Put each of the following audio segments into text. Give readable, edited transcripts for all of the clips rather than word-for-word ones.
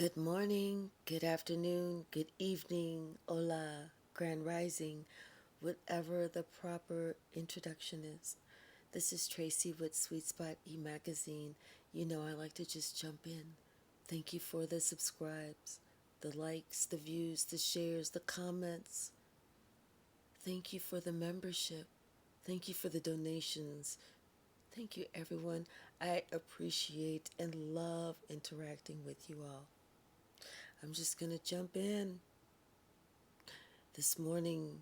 Good morning, good afternoon, good evening, hola, grand rising, whatever the proper introduction is. This is Tracy with Sweet Spot E-Magazine. You know I like to just jump in. Thank you for the subscribes, the likes, the views, the shares, the comments. Thank you for the membership. Thank you for the donations. Thank you, everyone. I appreciate and love interacting with you all. I'm just going to jump in. This morning,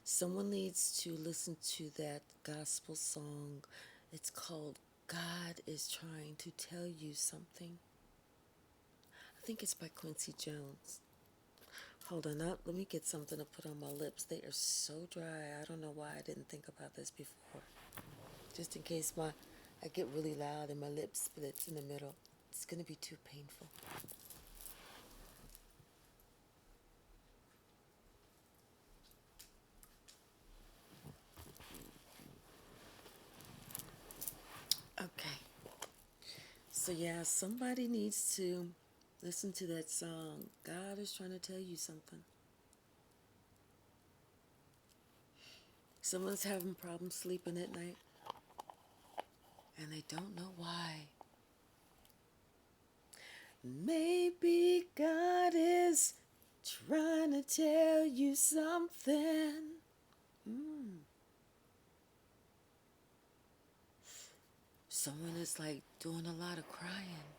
someone needs to listen to that gospel song. It's called God is Trying to Tell You Something. I think it's by Quincy Jones. Hold on, let me get something to put on my lips. They are so dry. I don't know why I didn't think about this before. Just in case I get really loud and my lip splits in the middle. It's going to be too painful. Okay. So yeah, somebody needs to listen to that song. God is trying to tell you something. Someone's having problems sleeping at night and they don't know why. Maybe God is trying to tell you something. Someone is like doing a lot of crying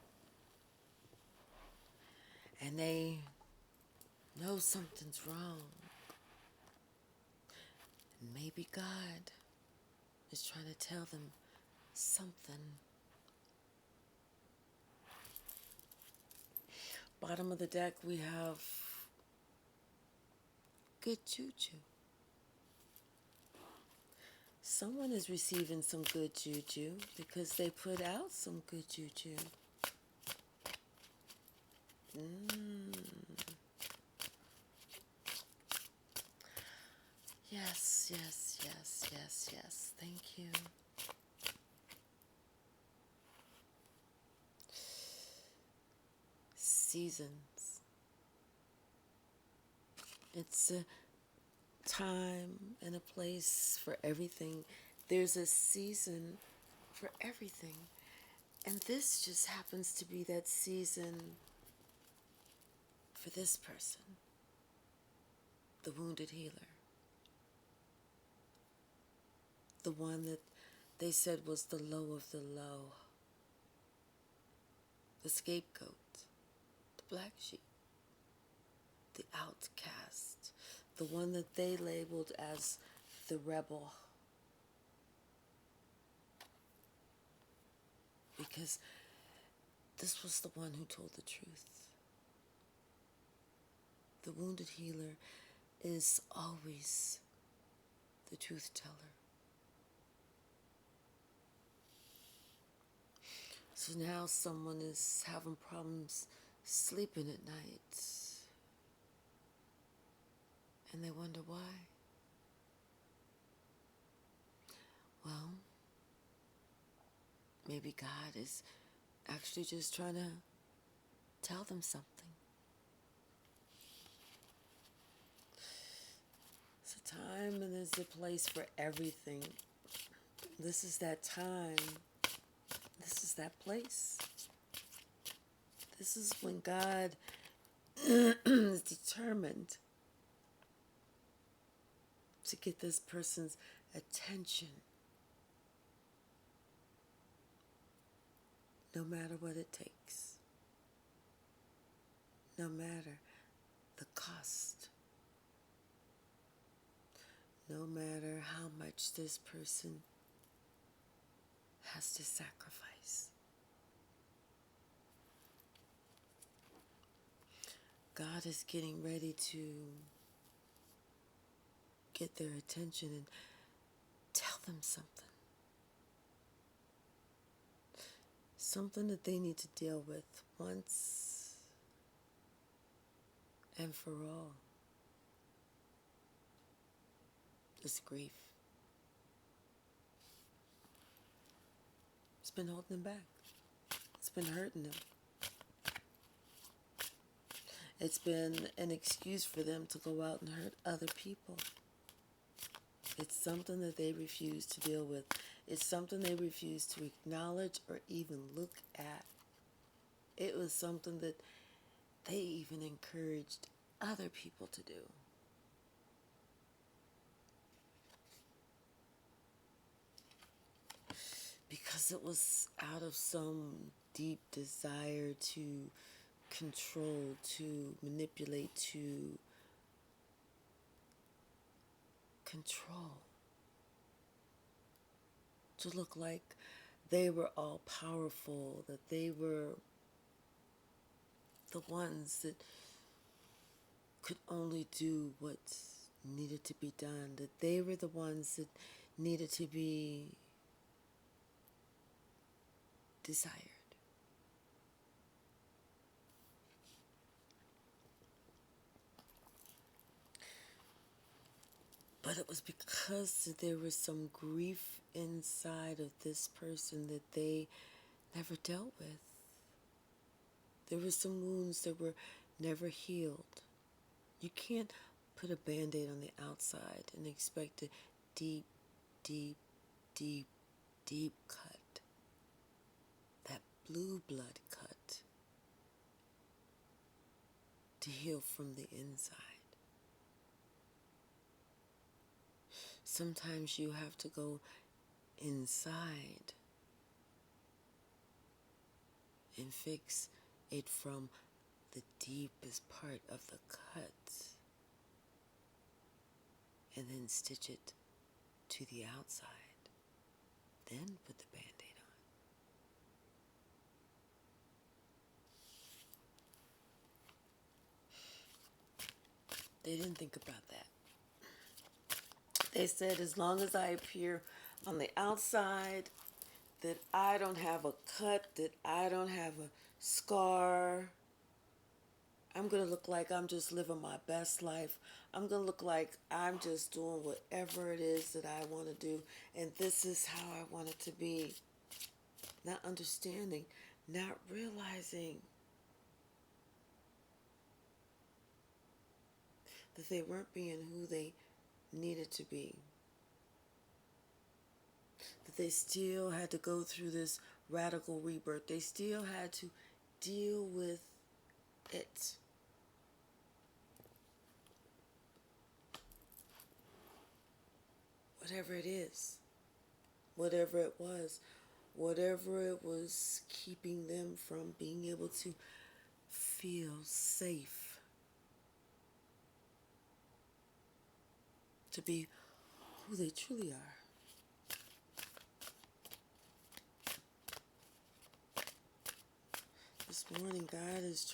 and they know something's wrong. And maybe God is trying to tell them something. Bottom of the deck, we have good juju. Someone is receiving some good juju because they put out some good juju. Yes, yes, yes, yes, yes. Thank you. Seasons. It's a time and a place for everything. There's a season for everything. And this just happens to be that season for this person, the wounded healer. The one that they said was the low of the low, the scapegoat, the black sheep, the outcast, the one that they labeled as the rebel. Because this was the one who told the truth. The wounded healer is always the truth teller. So now someone is having problems sleeping at night. And they wonder why. Well, maybe God is actually just trying to tell them something. It's a time and there's a place for everything. This is that time. This is that place. This is when God is determined to get this person's attention, no matter what it takes, no matter the cost, no matter how much this person has to sacrifice. God is getting ready to get their attention and tell them something. Something that they need to deal with once and for all. It's grief. It's been holding them back. It's been hurting them. It's been an excuse for them to go out and hurt other people. It's something that they refuse to deal with. It's something they refuse to acknowledge or even look at. It was something that they even encouraged other people to do. Because it was out of some deep desire to control, to manipulate, to control. To look like they were all powerful, that they were the ones that could only do what needed to be done, that they were the ones that needed to be desired. But it was because there was some grief inside of this person that they never dealt with. There were some wounds that were never healed. You can't put a Band-Aid on the outside and expect a deep, deep, deep, deep cut. That blue blood cut to heal from the inside. Sometimes you have to go inside and fix it from the deepest part of the cut and then stitch it to the outside. Then put the Band-Aid on. They didn't think about that. They said as long as I appear on the outside, that I don't have a cut, that I don't have a scar, I'm going to look like I'm just living my best life. I'm going to look like I'm just doing whatever it is that I want to do, and this is how I want it to be. Not understanding, not realizing that they weren't being who they needed to be. That they still had to go through this radical rebirth. They still had to deal with it. Whatever it is, whatever it was keeping them from being able to feel safe, to be who they truly are. This morning, God is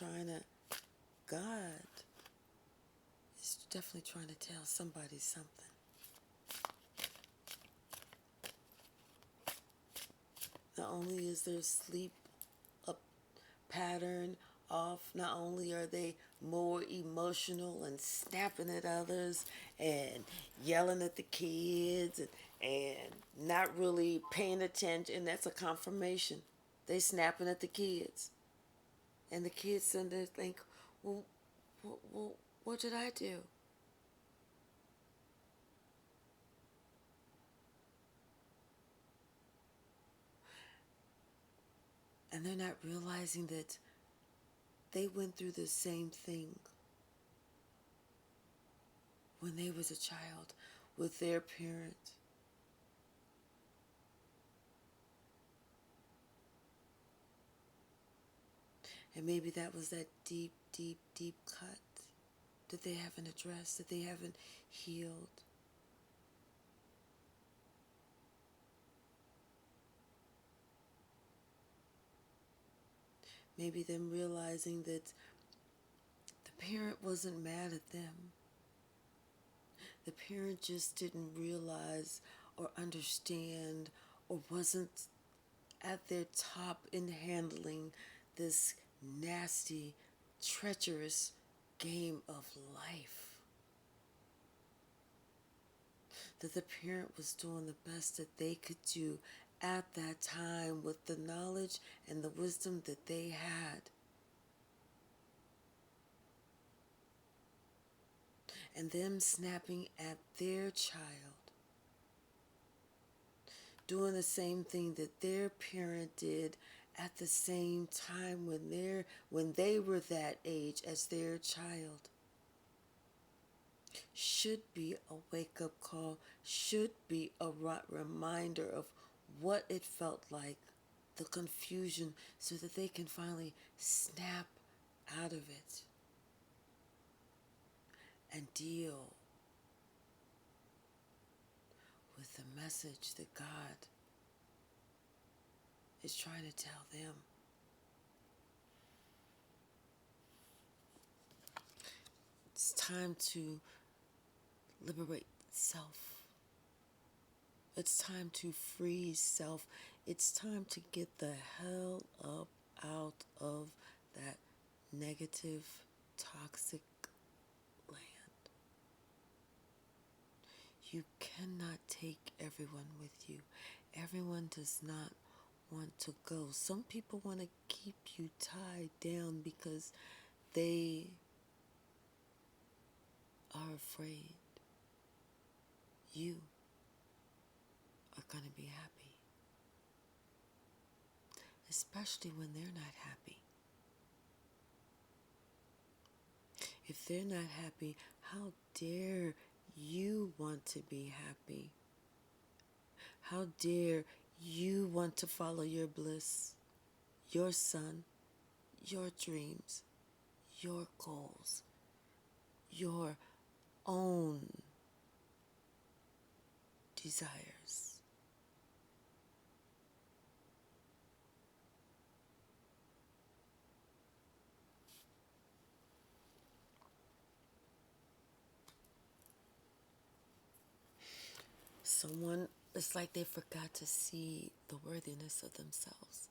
definitely trying to tell somebody something. Not only is their sleep a pattern off, not only are they more emotional and snapping at others and yelling at the kids and not really paying attention, and that's a confirmation. They snapping at the kids. And the kids then they think, well, what did I do? And they're not realizing that they went through the same thing when they was a child with their parent. And maybe that was that deep, deep, deep cut that they haven't addressed, that they haven't healed. Maybe them realizing that the parent wasn't mad at them. The parent just didn't realize or understand or wasn't at their top in handling this nasty, treacherous game of life. That the parent was doing the best that they could do at that time with the knowledge and the wisdom that they had. and them snapping at their child, doing the same thing that their parent did at the same time when they were that age as their child, should be a wake-up call, should be a reminder of what it felt like, the confusion, so that they can finally snap out of it and deal with the message that God is trying to tell them. It's time to liberate self. It's time to free self. It's time to get the hell up out of that negative, toxic land. You cannot take everyone with you. Everyone does not want to go. Some people want to keep you tied down because they are afraid you are going to be happy, especially when they're not happy. If they're not happy, how dare you want to be happy? How dare you want to follow your bliss, your sun, your dreams, your goals, your own desires? Someone, it's like they forgot to see the worthiness of themselves,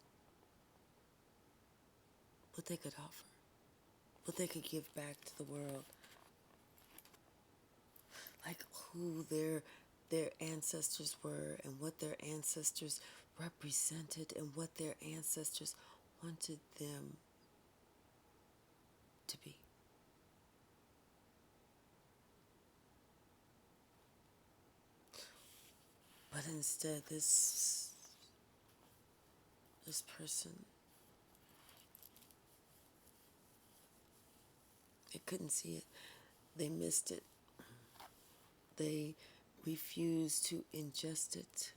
what they could offer, what they could give back to the world, like who their ancestors were and what their ancestors represented and what their ancestors wanted them to be. But instead, this person, they couldn't see it. They missed it. They refused to ingest it.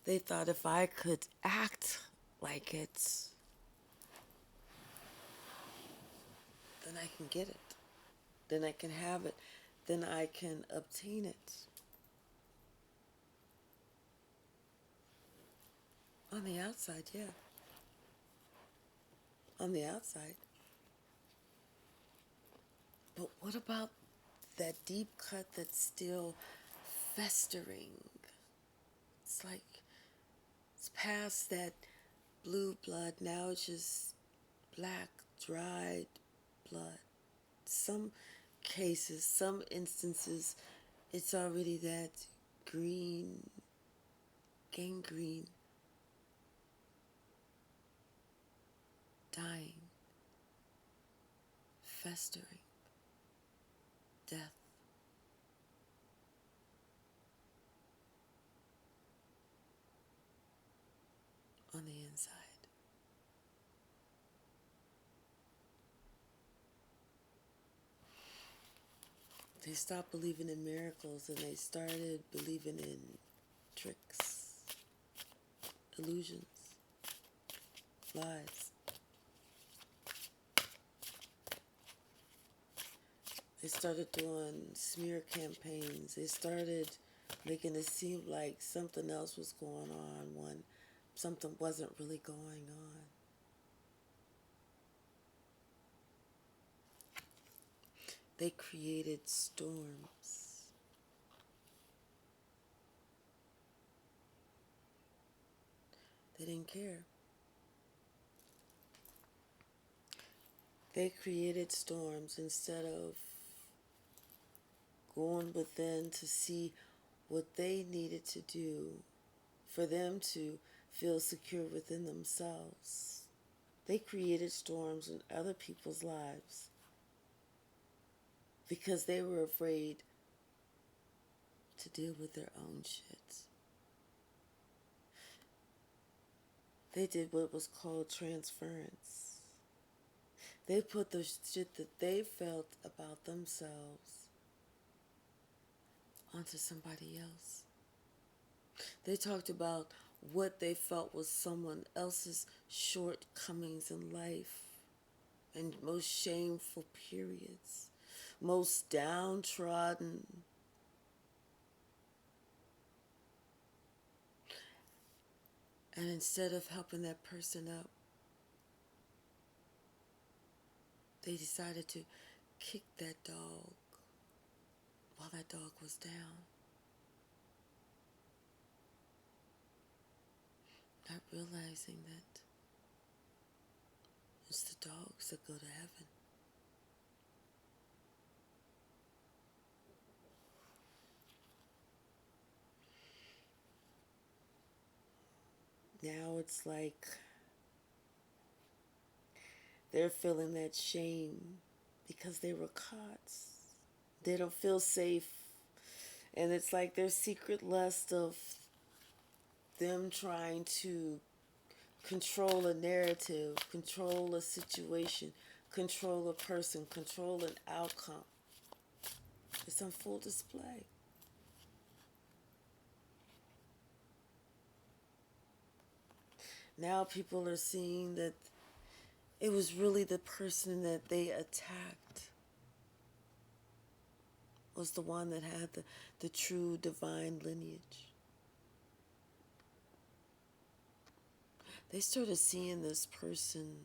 They thought if I could act like it, then I can get it. Then I can have it. Then I can obtain it. On the outside, yeah. On the outside. But what about that deep cut that's still festering? It's like it's past that blue blood. Now it's just black, dried blood. Some cases, some instances, it's already that green, gangrene, dying, festering, death. On the inside. They stopped believing in miracles and they started believing in tricks, illusions, lies. They started doing smear campaigns. They started making it seem like something else was going on when something wasn't really going on. They created storms. They didn't care. They created storms instead of going within to see what they needed to do for them to feel secure within themselves. They created storms in other people's lives because they were afraid to deal with their own shit. They did what was called transference. They put the shit that they felt about themselves onto somebody else. They talked about what they felt was someone else's shortcomings in life and most shameful periods, most downtrodden. And instead of helping that person up, they decided to kick that dog while that dog was down, not realizing that it's the dogs that go to heaven. Now it's like they're feeling that shame because they were caught. They don't feel safe. And it's like their secret lust of them trying to control a narrative, control a situation, control a person, control an outcome. It's on full display. Now people are seeing that it was really the person that they attacked was the one that had the true divine lineage. They started seeing this person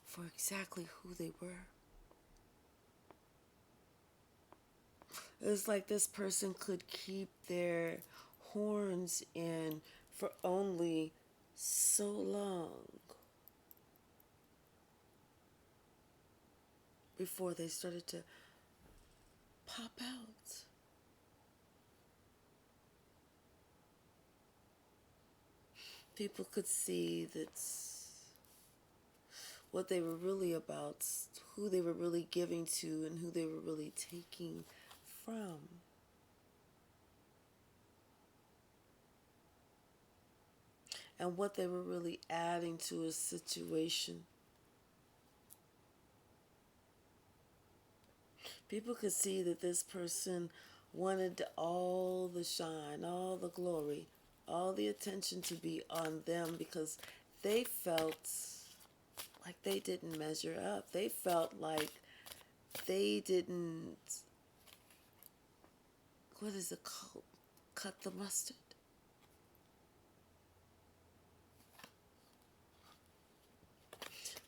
for exactly who they were. It was like this person could keep their horns in for only so long before they started to pop out. People could see that what they were really about, who they were really giving to, and who they were really taking from. And what they were really adding to a situation. People could see that this person wanted all the shine, all the glory, all the attention to be on them because they felt like they didn't measure up. They felt like they didn't, what is it called? Cut the mustard.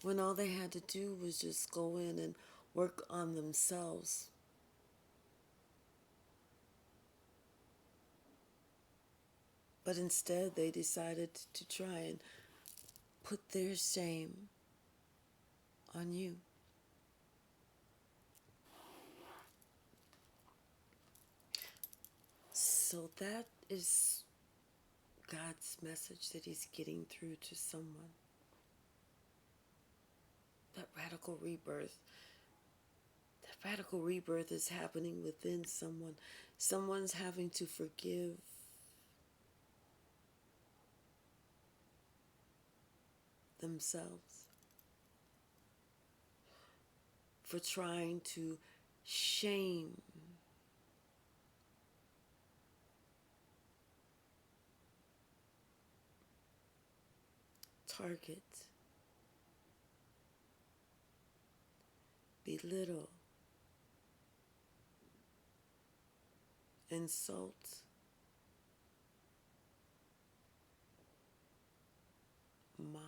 When all they had to do was just go in and work on themselves. But instead, they decided to try and put their shame on you. So that is God's message that He's getting through to someone. That radical rebirth. That radical rebirth is happening within someone. Someone's having to forgive themselves for trying to shame target, belittle, insult, mock,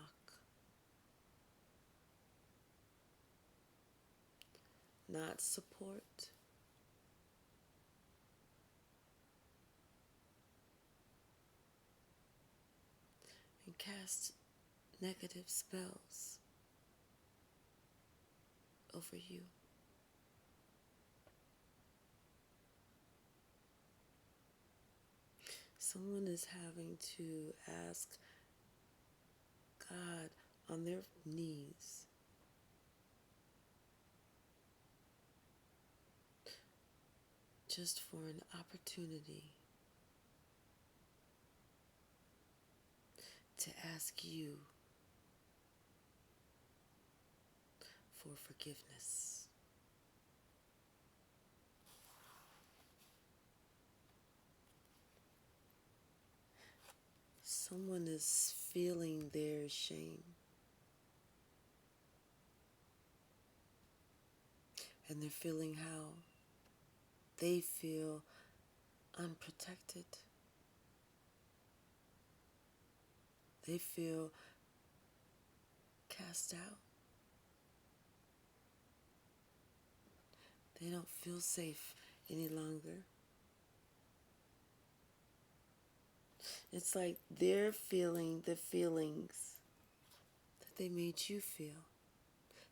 not support, and cast negative spells over you. Someone is having to ask God on their knees just for an opportunity to ask you for forgiveness. Someone is feeling their shame, and they're feeling how they feel unprotected. They feel cast out. They don't feel safe any longer. It's like they're feeling the feelings that they made you feel,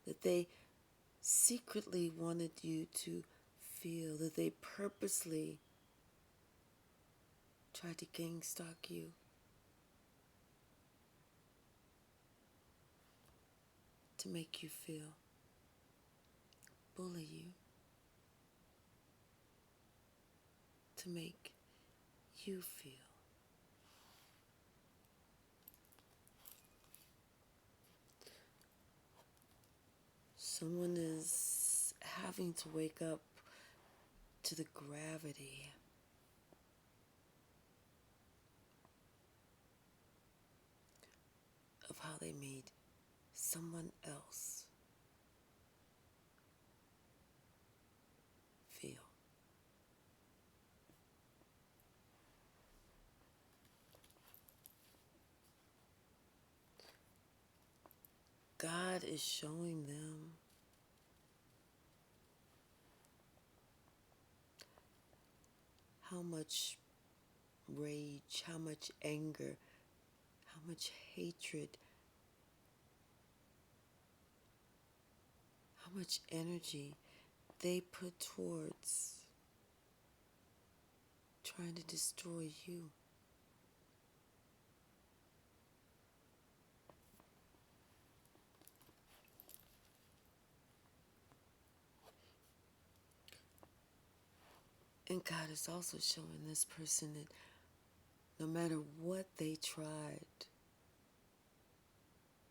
that they secretly wanted you to feel, that they purposely tried to gang stalk you. To make you feel, bully you, to make you feel. Someone is having to wake up to the gravity of how they made someone else feel. God is showing them how much rage, how much anger, how much hatred, how much energy they put towards trying to destroy you. And God is also showing this person that no matter what they tried,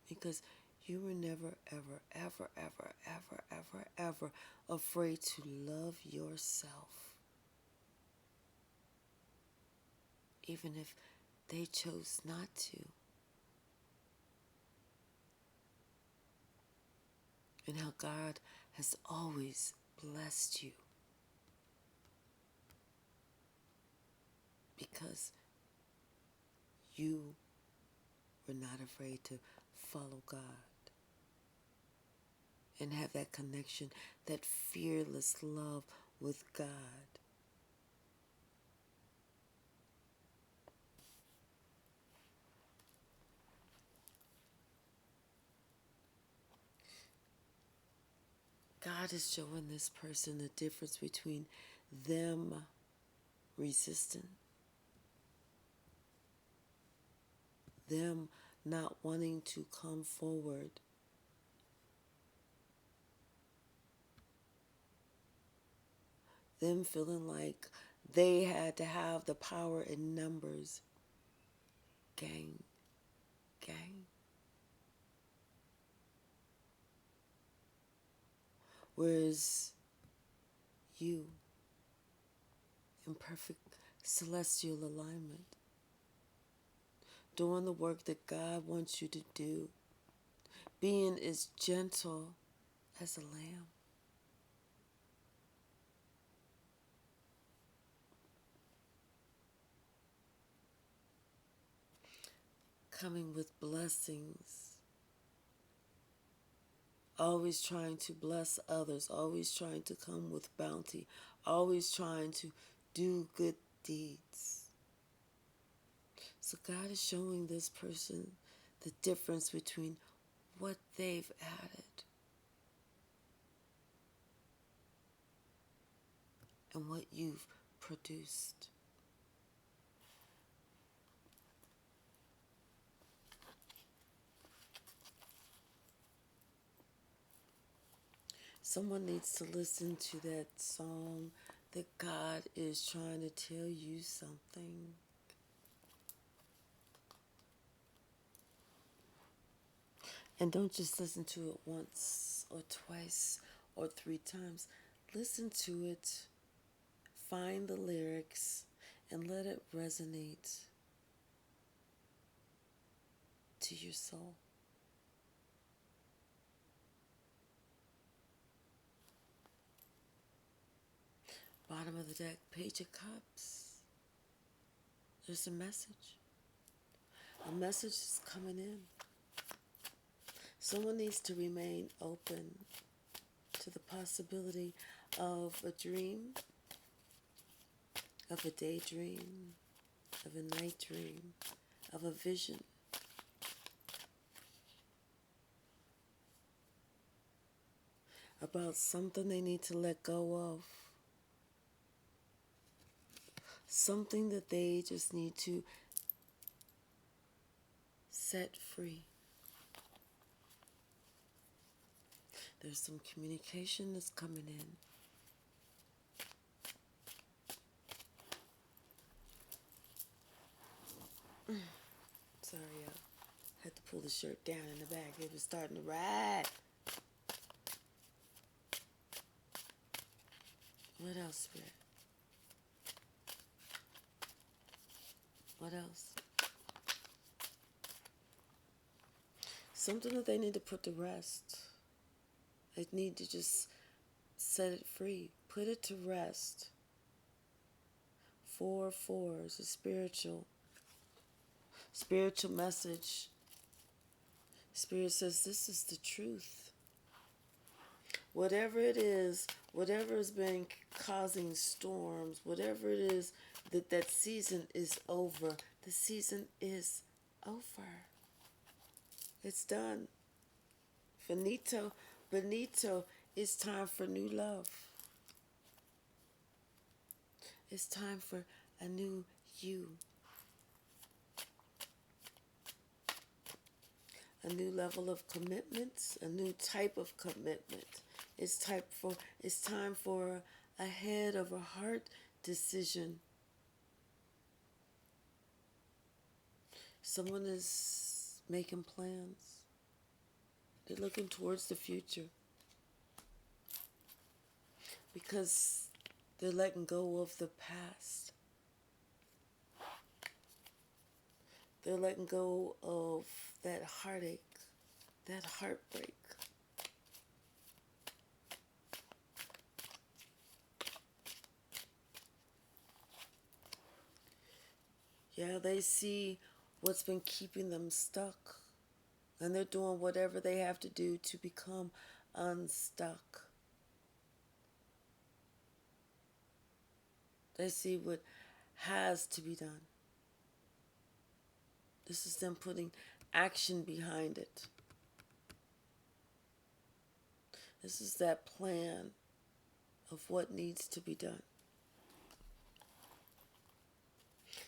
because you were never, ever, ever, ever, ever, ever, ever afraid to love yourself. Even if they chose not to. And how God has always blessed you. Because you were not afraid to follow God. And have that connection, that fearless love with God. God is showing this person the difference between them resisting, them not wanting to come forward, them feeling like they had to have the power in numbers. Gang. Whereas you, in perfect celestial alignment, doing the work that God wants you to do, being as gentle as a lamb. Coming with blessings, always trying to bless others, always trying to come with bounty, always trying to do good deeds. So God is showing this person the difference between what they've added and what you've produced. Someone needs to listen to that song that God is trying to tell you something. And don't just listen to it once or twice or 3 times. Listen to it, find the lyrics, and let it resonate to your soul. Bottom of the deck, Page of Cups. There's a message. A message is coming in. Someone needs to remain open to the possibility of a dream, of a daydream, of a night dream, of a vision. About something they need to let go of. Something that they just need to set free. There's some communication that's coming in. Sorry, I had to pull the shirt down in the back. It was starting to ride. What else, Spirit? What else? Something that they need to put to rest. They need to just set it free. Put it to rest. 4-4 is a spiritual message. Spirit says this is the truth. Whatever it is, whatever has been causing storms, whatever it is, that season is over. The season is over. It's done. Finito, bonito. It's time for new love. It's time for a new you. A new level of commitments, a new type of commitment. It's time for a head of a heart decision. Someone is making plans. They're looking towards the future. Because they're letting go of the past. They're letting go of that heartache, that heartbreak. Yeah, they see what's been keeping them stuck. And they're doing whatever they have to do to become unstuck. They see what has to be done. This is them putting action behind it. This is that plan of what needs to be done.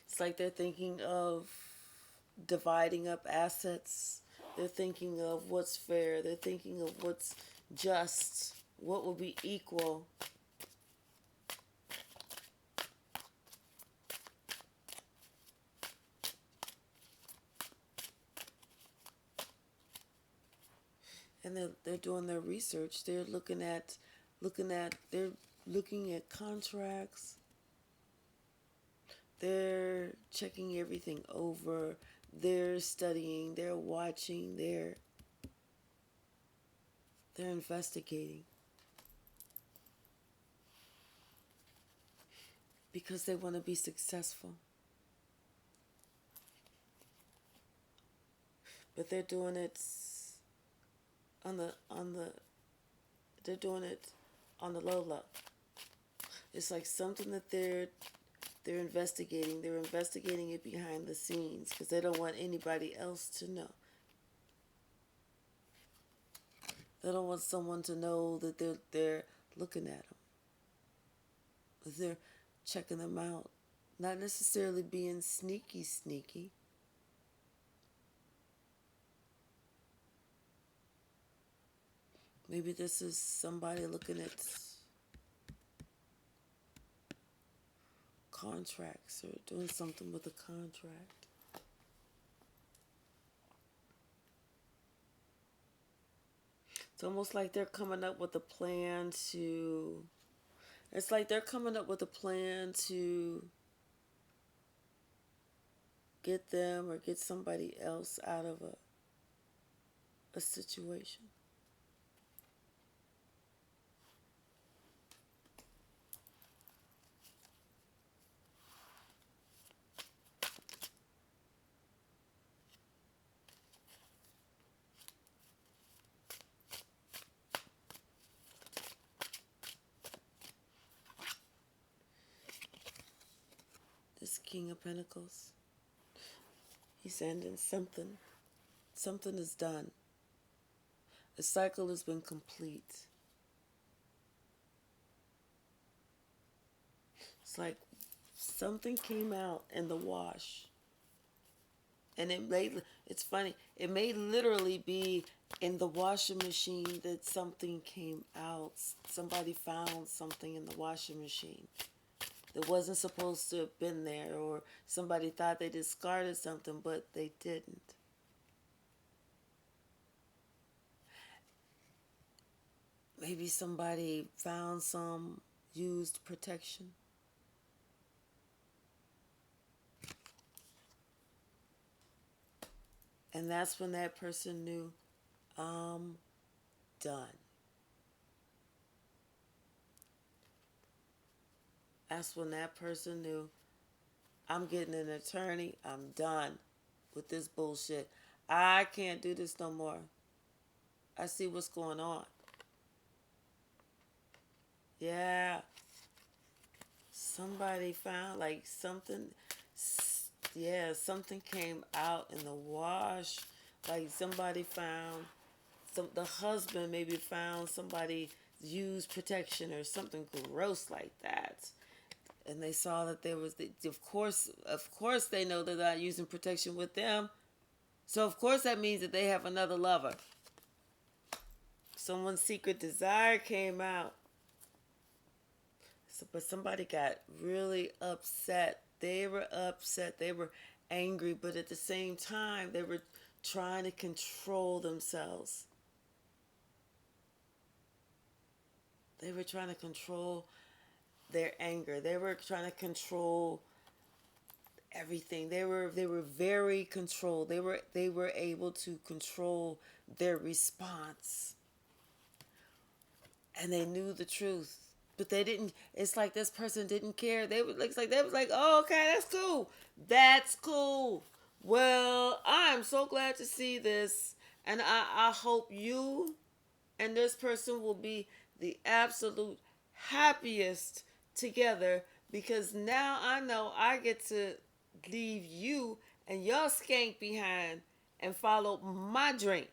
It's like they're thinking of dividing up assets. They're thinking of what's fair. They're thinking of what's just, what will be equal. And they're doing their research. They're looking at contracts. They're checking everything over. They're studying. They're watching. They're investigating. Because they want to be successful. But they're doing it they're doing it on the low low. It's like something that they're investigating. They're investigating it behind the scenes because they don't want anybody else to know. They don't want someone to know that they're looking at them. That they're checking them out. Not necessarily being sneaky. Maybe this is somebody looking at contracts or doing something with a contract. It's almost like they're coming up with a plan to. It's like they're coming up with a plan to get them or get somebody else out of a situation. This King of Pentacles, he's ending something. Something is done. The cycle has been complete. It's like something came out in the wash. And it's funny, it may literally be in the washing machine that something came out. Somebody found something in the washing machine that wasn't supposed to have been there, or somebody thought they discarded something, but they didn't. Maybe somebody found some used protection. And that's when that person knew, I'm done. That's when that person knew, I'm getting an attorney. I'm done with this bullshit. I can't do this no more. I see what's going on. Yeah. Somebody found like something. Yeah, something came out in the wash. Like somebody found, the husband maybe found somebody used protection or something gross like that. And they saw that there was, of course they know they're not using protection with them. So of course that means that they have another lover. Someone's secret desire came out. So, but somebody got really upset. They were upset. They were angry. But at the same time, they were trying to control themselves. They were trying to control their anger. They were trying to control everything. They were very controlled. They were able to control their response. And they knew the truth. But they didn't. It's like this person didn't care. They was like, oh, okay, that's cool. That's cool. Well, I'm so glad to see this, and I hope you and this person will be the absolute happiest together, because now I know I get to leave you and your skank behind and follow my dream.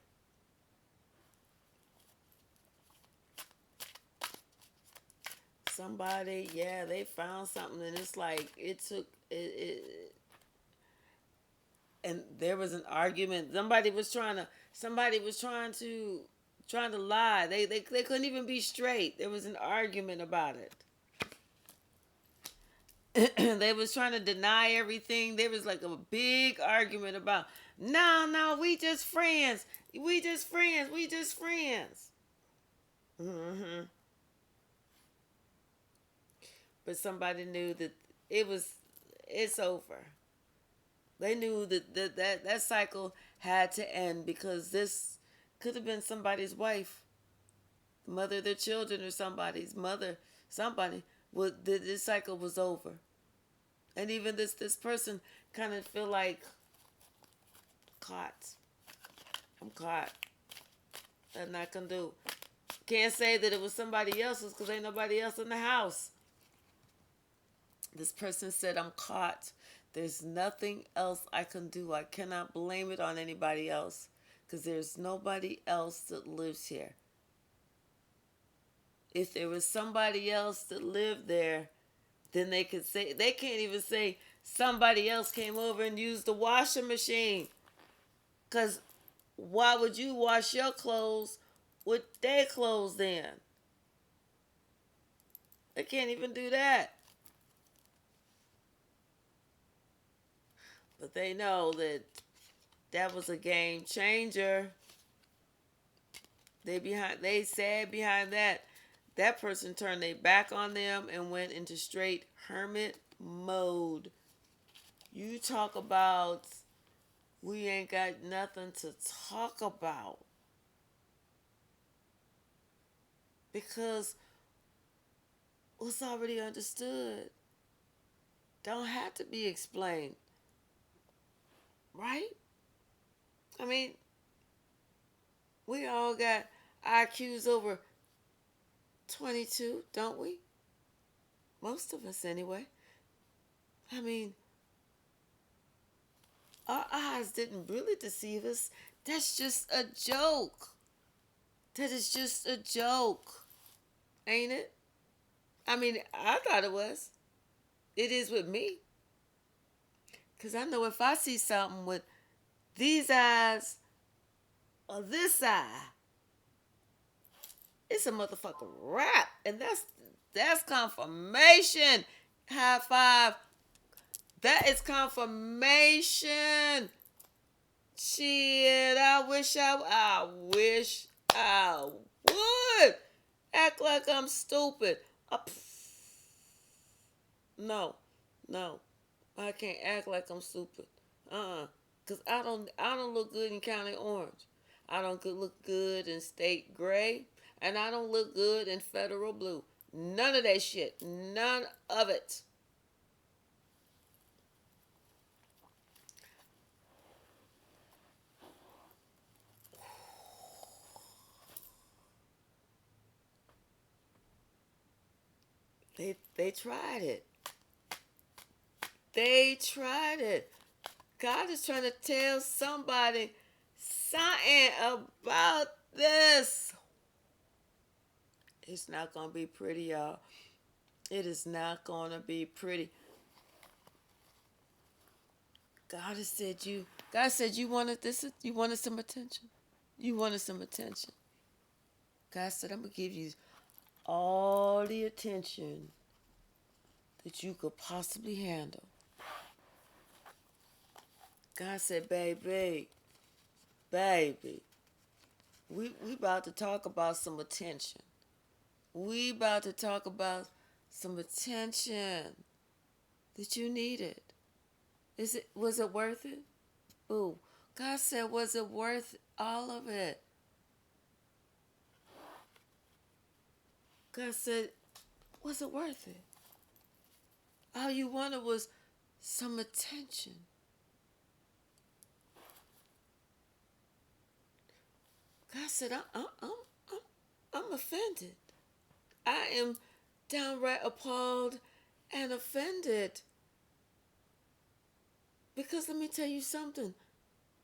Somebody, yeah, they found something, and it's like it took it, and there was an argument. Somebody was trying to lie. They couldn't even be straight. There was an argument about it. They was trying to deny everything. There was like a big argument about, no, we just friends. We just friends. We just friends. Mm-hmm. But somebody knew that it's over. They knew that cycle had to end, because this could have been somebody's wife, mother of their children, or somebody's mother. Somebody. This cycle was over. And even this person kind of feel like caught. I'm caught. Nothing I can do. Can't say that it was somebody else's, because ain't nobody else in the house. This person said, I'm caught. There's nothing else I can do. I cannot blame it on anybody else, because there's nobody else that lives here. If there was somebody else that lived there, then they could say, they can't even say somebody else came over and used the washing machine. Because why would you wash your clothes with their clothes then? They can't even do that. But they know that that was a game changer. They said behind that person turned their back on them and went into straight hermit mode. You talk about we ain't got nothing to talk about because what's already understood don't have to be explained, right? I mean, we all got IQs over 22, don't we? Most of us, anyway. I mean, our eyes didn't really deceive us. That's just a joke. That is just a joke, ain't it? I mean, I thought it was. It is with me. Because I know if I see something with these eyes or this eye, it's a motherfucking wrap. And that's confirmation. High five. That is confirmation. Shit, I wish I would act like I'm stupid. No, no, I can't act like I'm stupid. Cause I don't look good in County Orange. I don't look good in State Gray, and I don't look good in Federal Blue. None of that shit. None of it. They tried it. They tried it. God is trying to tell somebody something about this. It's not gonna be pretty, y'all. It is not gonna be pretty. God said you wanted this. You wanted some attention. You wanted some attention. God said, I'm gonna give you all the attention that you could possibly handle. God said, baby, we about to talk about some attention. We about to talk about some attention that you needed. Was it worth it? Ooh. God said, was it worth all of it? God said, was it worth it? All you wanted was some attention. God said, I'm offended. I am downright appalled and offended. Because let me tell you something,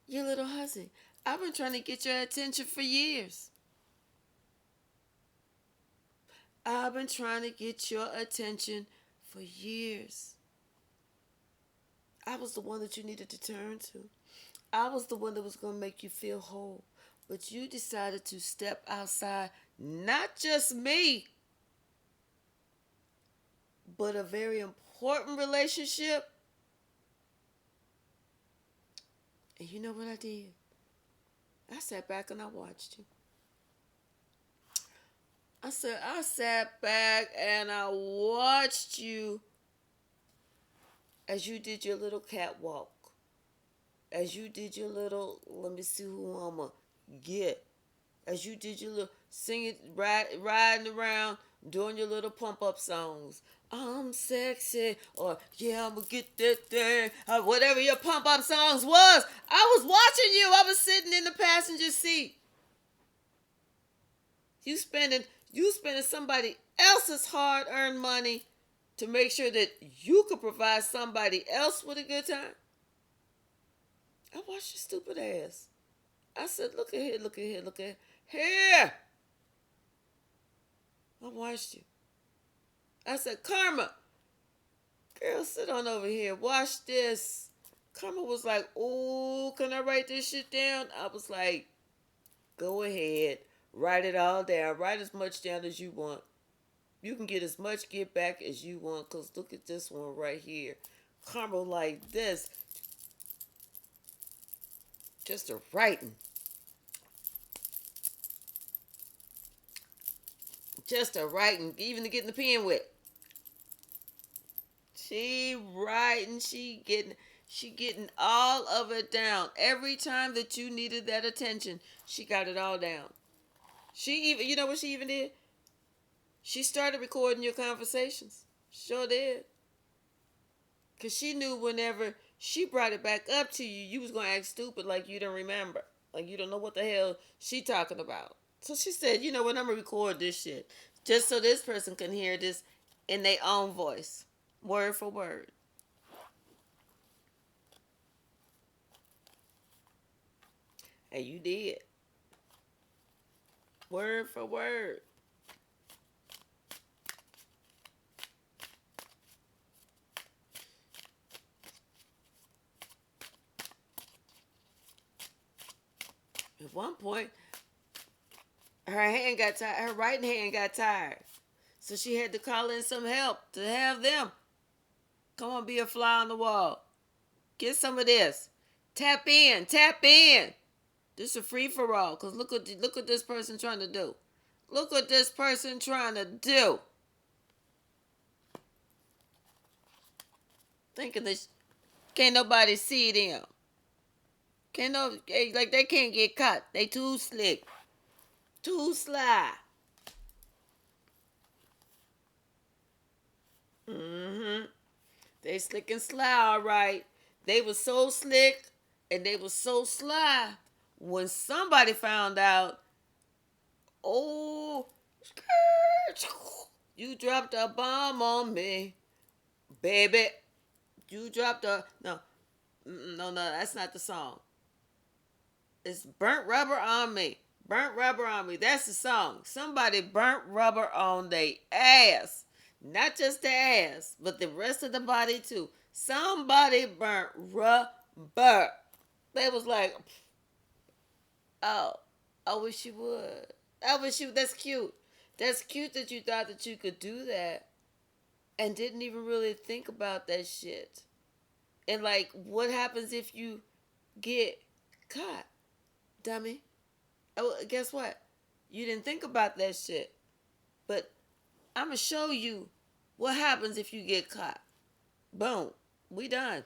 you little hussy. I've been trying to get your attention for years. I've been trying to get your attention for years. I was the one that you needed to turn to. I was the one that was going to make you feel whole. But you decided to step outside, not just me, but a very important relationship. And you know what I did? I sat back and I watched you. I sat back and I watched you as you did your little catwalk. As you did your little, let me see who I'm going to get. As you did your little singing, riding around, doing your little pump up songs. I'm sexy, or yeah, I'm gonna get that thing, or whatever your pump up songs was. I was watching you. I was sitting in the passenger seat. You spending somebody else's hard earned money to make sure that you could provide somebody else with a good time. I watched your stupid ass. I said, look at here, look at here, look at here. I watched you. I said, Karma, girl, sit on over here. Watch this. Karma was like, oh, can I write this shit down? I was like, go ahead. Write it all down. Write as much down as you want. You can get as much get back as you want, because look at this one right here. Karma like this. Just a writing. Just a writing. Even to getting the pen wet. She writing. She getting all of it down. Every time that you needed that attention, she got it all down. She even, you know what she even did? She started recording your conversations. Sure did. Because she knew whenever she brought it back up to you, you was going to act stupid like you didn't remember. Like you don't know what the hell she talking about. So she said, you know what, I'm going to record this shit. Just so this person can hear this in their own voice. Word for word. And you did. Word for word. At one point, her right hand got tired. So she had to call in some help to have them. Come on, be a fly on the wall. Get some of this. Tap in. Tap in. This is a free for all. Cause look what this person trying to do. Look what this person trying to do. Thinking this can't nobody see them. Can't no like they can't get caught. They too slick. Too sly. Mm-hmm. They slick and sly, all right. They was so slick and they was so sly. When somebody found out, oh, you dropped a bomb on me, baby. You dropped a no. That's not the song. It's burnt rubber on me. Burnt rubber on me. That's the song. Somebody burnt rubber on their ass. Not just the ass, but the rest of the body too. Somebody burnt rubber. They was like, oh, I wish you would. I wish you. That's cute. That's cute that you thought that you could do that and didn't even really think about that shit. And like, what happens if you get caught, dummy? Oh, guess what? You didn't think about that shit. But I'm going to show you what happens if you get caught. Boom. We done.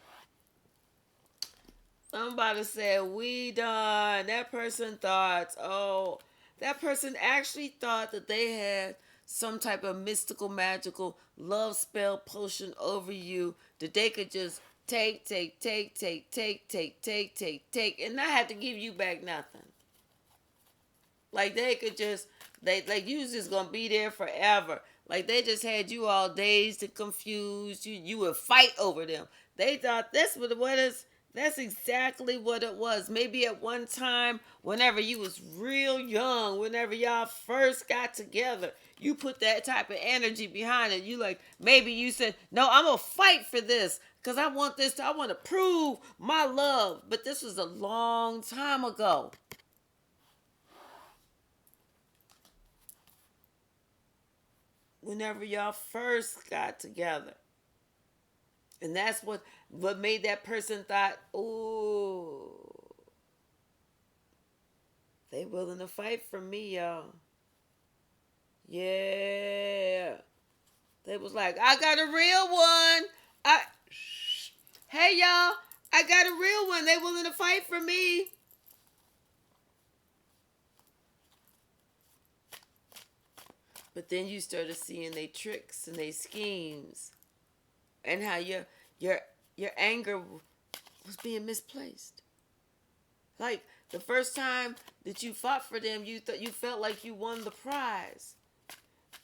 Somebody said, we done. That person thought, oh, that person actually thought that they had some type of mystical, magical love spell potion over you that they could just take, and not have to give you back nothing. Like they could just, like you was just gonna be there forever. Like they just had you all dazed and confused. You would fight over them. They thought that's what is. That's exactly what it was. Maybe at one time, whenever you was real young, whenever y'all first got together, you put that type of energy behind it. You like maybe you said, "No, I'm gonna fight for this because I want this. I want to prove my love." But this was a long time ago. Whenever y'all first got together. And that's what made that person thought, oh, they willing to fight for me, y'all. Yeah. They was like, I got a real one. Hey y'all, I got a real one. They willing to fight for me. But then you started seeing they tricks and they schemes and how your your anger was being misplaced. Like the first time that you fought for them, you felt like you won the prize.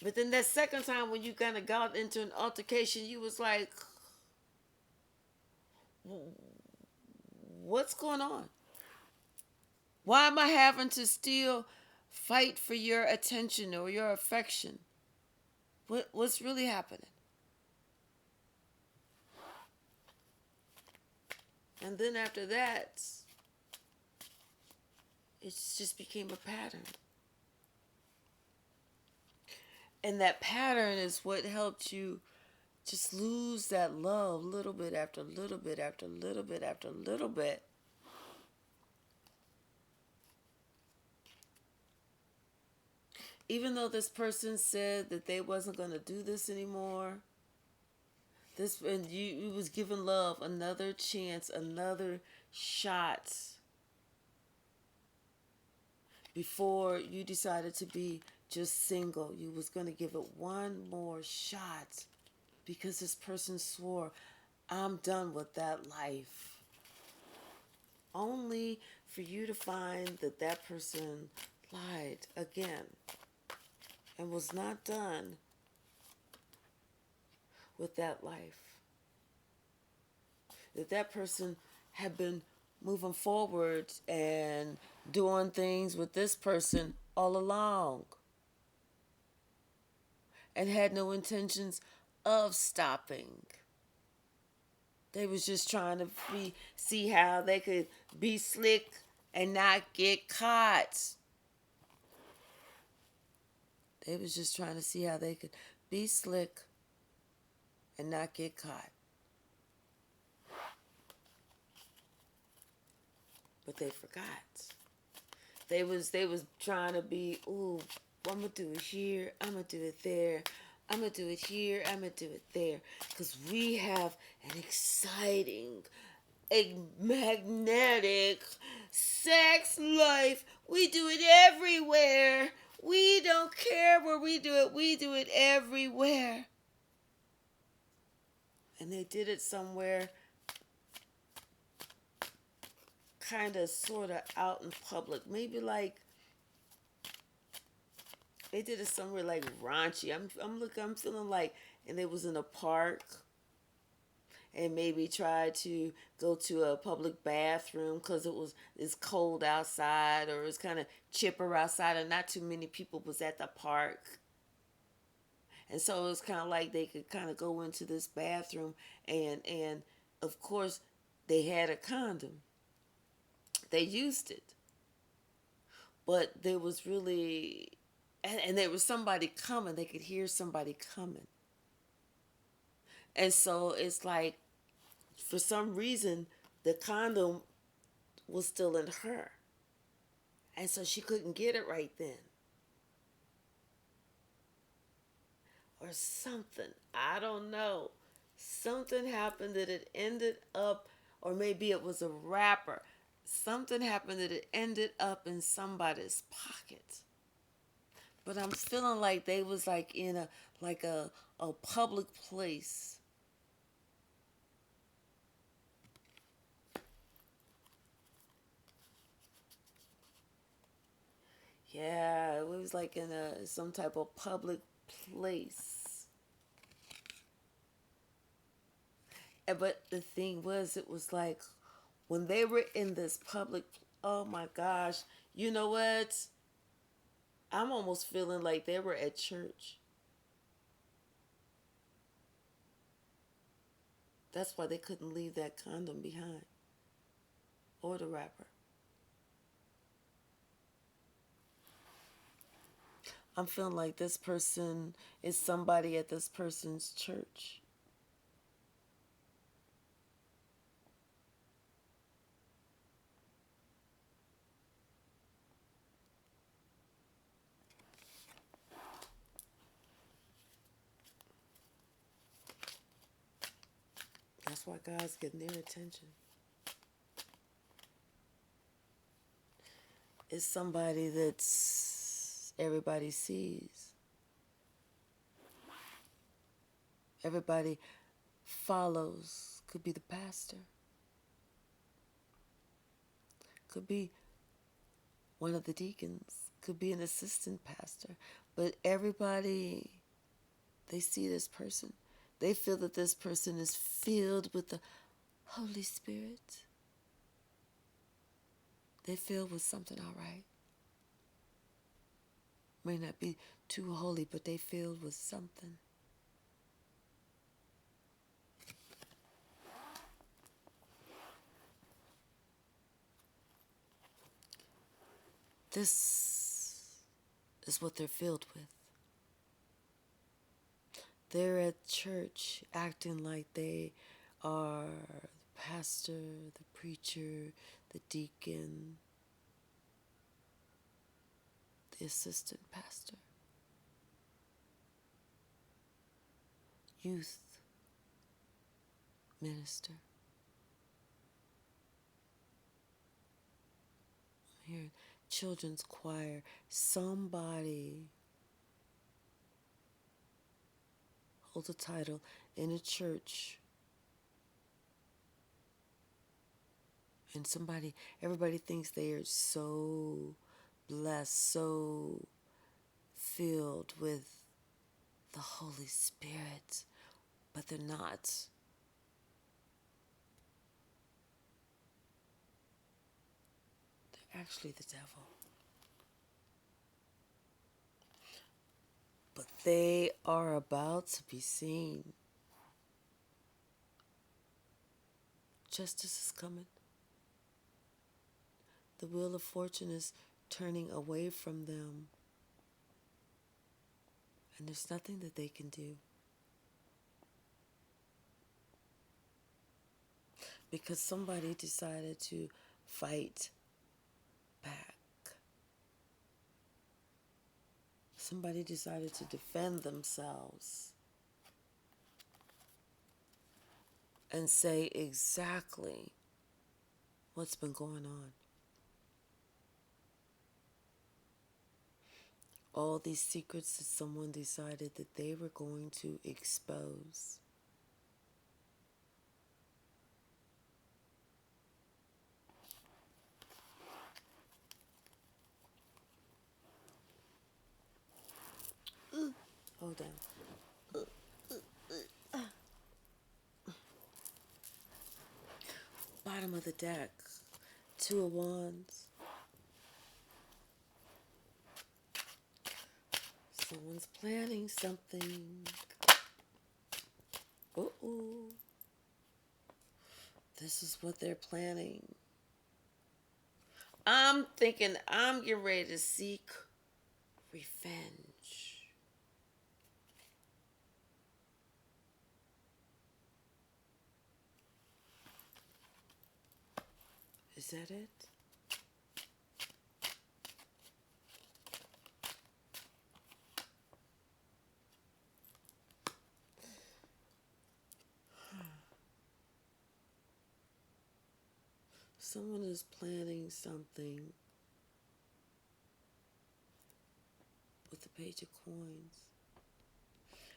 But then that second time when you kind of got into an altercation, you was like, what's going on? Why am I having to still fight for your attention or your affection? What's really happening? And then after that, it just became a pattern. And that pattern is what helped you just lose that love little bit after little bit after little bit after little bit. even though this person said that they wasn't going to do this anymore, this and you was giving love another chance, another shot before you decided to be just single. You was going to give it one more shot because this person swore, I'm done with that life. Only for you to find that that person lied again and was not done with that life. That person had been moving forward and doing things with this person all along and had no intentions of stopping. They was just trying to see how they could be slick and not get caught. They was just trying to see how they could be slick and not get caught. But they forgot. They was trying to be, ooh, I'm gonna do it here, I'm gonna do it there, I'm gonna do it here, I'm gonna do it there. Because we have an exciting, a magnetic sex life. We do it everywhere. We don't care where we do it everywhere. And they did it somewhere kind of sort of out in public. Maybe like they did it somewhere like raunchy. I'm feeling like, and they was in a park and maybe tried to go to a public bathroom because it's cold outside or it's kind of chipper outside and not too many people was at the park. And so it was kind of like they could kind of go into this bathroom and of course they had a condom. They used it. But there was really, and there was somebody coming. They could hear somebody coming. And so it's like, for some reason, the condom was still in her. And so she couldn't get it right then. Or something. I don't know. Something happened that it ended up, or maybe it was a wrapper. Something happened that it ended up in somebody's pocket. But I'm feeling like they was like in a public place. Yeah, it was like in some type of public place. But the thing was, it was like when they were in this public, oh my gosh, you know what? I'm almost feeling like they were at church. That's why they couldn't leave that condom behind or the wrapper. I'm feeling like this person is somebody at this person's church. That's why God's getting their attention. It's somebody that's everybody sees. Everybody follows. Could be the pastor. Could be one of the deacons. Could be an assistant pastor. But everybody, they see this person. They feel that this person is filled with the Holy Spirit. They feel with something all right. May not be too holy, but they feel with something. This is what they're filled with. They're at church acting like they are the pastor, the preacher, the deacon, the assistant pastor. youth minister. I'm hearing children's choir. Somebody holds a title in a church. And everybody thinks they are so blessed, so filled with the Holy Spirit, but they're not. They're actually the devil. But they are about to be seen. Justice is coming. The wheel of fortune is turning away from them. And there's nothing that they can do. Because somebody decided to fight back. Somebody decided to defend themselves and say exactly what's been going on. All these secrets that someone decided that they were going to expose. Hold on. Bottom of the deck. Two of Wands. Someone's planning something. Uh-oh. This is what they're planning. I'm thinking I'm getting ready to seek revenge. Is that it? Someone is planning something with the Page of Coins.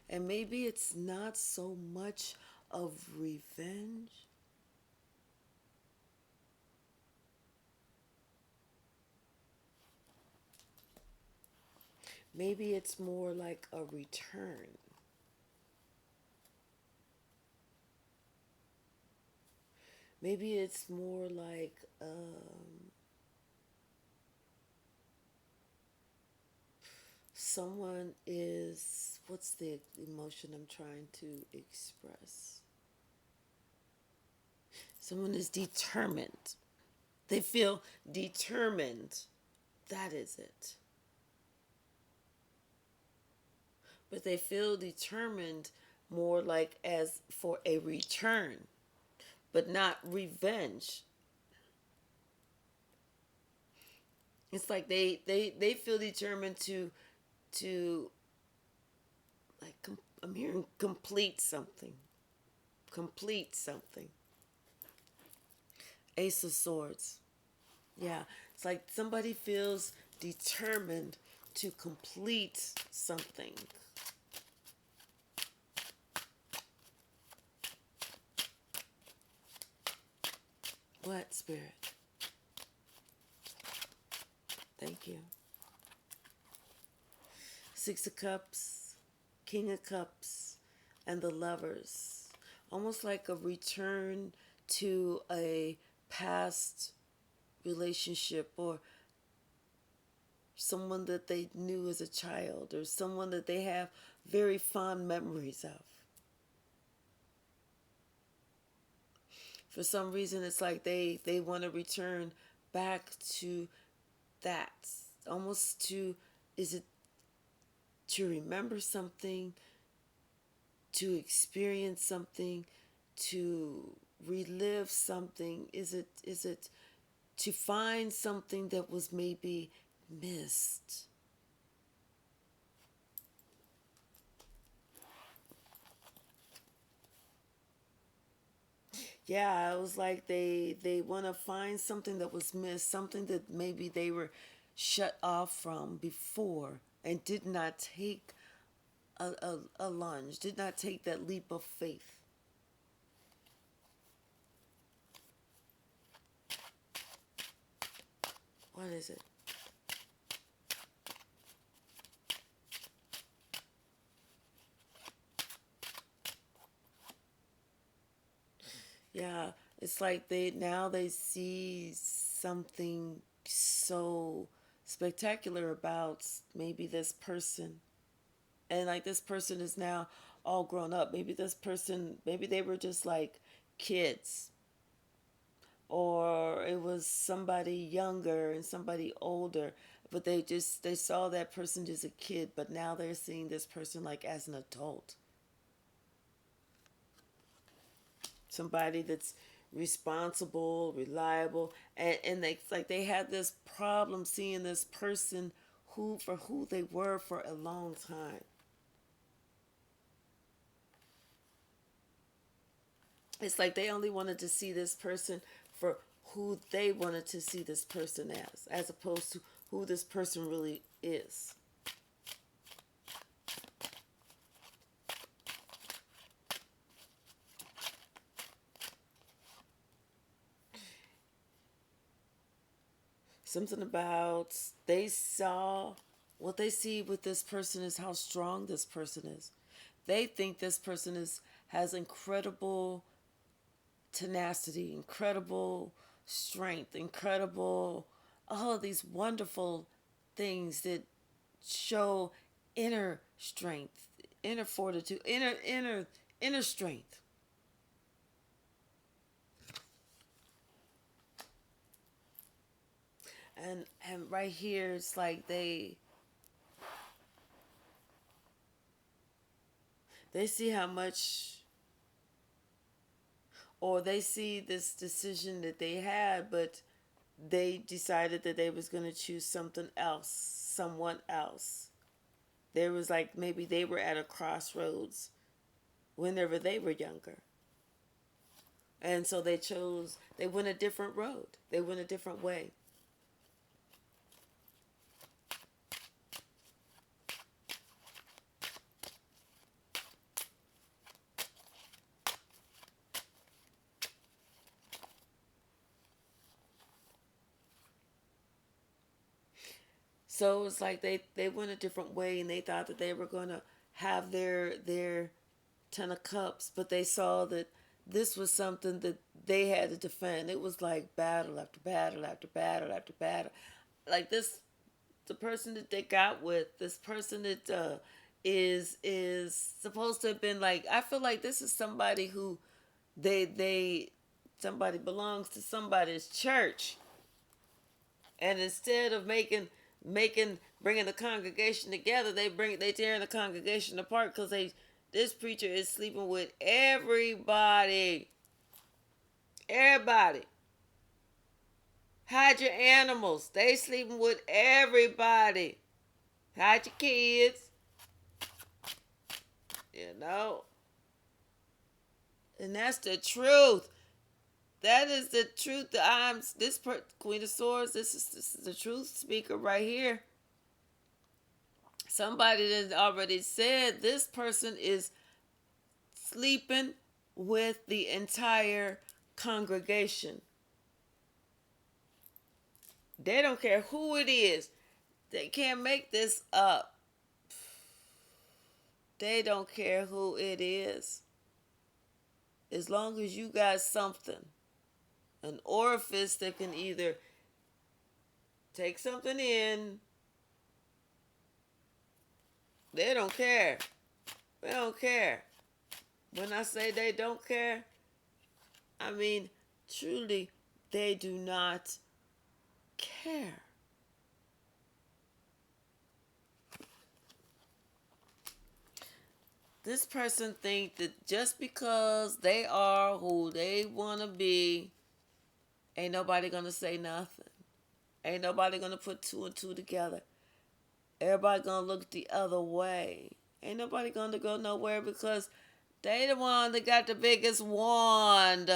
And maybe it's not so much of revenge. Maybe it's more like a return. Maybe it's more like someone is, what's the emotion I'm trying to express? Someone is determined. They feel determined. That is it. But they feel determined more like as for a return, but not revenge. It's like they feel determined to like I'm hearing complete something. Complete something. Ace of Swords. Yeah, it's like somebody feels determined to complete something. What, Spirit? Thank you. Six of Cups, King of Cups, and the Lovers. Almost like a return to a past relationship or someone that they knew as a child or someone that they have very fond memories of. For some reason, it's like they want to return back to that. Almost to, is it to remember something, to experience something, to relive something? Is it to find something that was maybe missed? Yeah, it was like they want to find something that was missed, something that maybe they were shut off from before and did not take a lunge, did not take that leap of faith. What is it? Yeah, it's like they see something so spectacular about maybe this person. And like this person is now all grown up. Maybe this person, maybe they were just like kids, or it was somebody younger and somebody older, but they saw that person as a kid, but now they're seeing this person like as an adult, somebody that's responsible, reliable, and they like they had this problem seeing this person who they were for a long time. It's like they only wanted to see this person for who they wanted to see this person as opposed to who this person really is. Something about they saw what they see with this person is how strong this person is. They think this person is has incredible tenacity, incredible strength, incredible all of these wonderful things that show inner strength, inner fortitude, inner strength. And right here it's like they see how much, or they see this decision that they had, but they decided that they was going to choose something else, someone else. There was like maybe they were at a crossroads whenever they were younger. And so they went a different road. They went a different way. So it's like they went a different way and they thought that they were going to have their 10 of Cups, but they saw that this was something that they had to defend. It was like battle after battle after battle after battle. Like this, the person that they got with, this person that is supposed to have been like. I feel like this is somebody who they somebody belongs to somebody's church, and instead of making bringing the congregation together, they tearing the congregation apart because they this preacher is sleeping with everybody. Everybody. Hide your animals. They sleeping with everybody. Hide your kids. You know. And that's the truth. That is the truth. I'm Queen of Swords. This is the truth speaker right here. Somebody that already said this person is sleeping with the entire congregation. They don't care who it is. They can't make this up. They don't care who it is. As long as you got something, an orifice that can either take something in, they don't care. They don't care. When I say they don't care, I mean truly they do not care. This person think that just because they are who they want to be, ain't nobody gonna say nothing. Ain't nobody gonna put two and two together. Everybody gonna look the other way. Ain't nobody gonna go nowhere because they the one that got the biggest wand.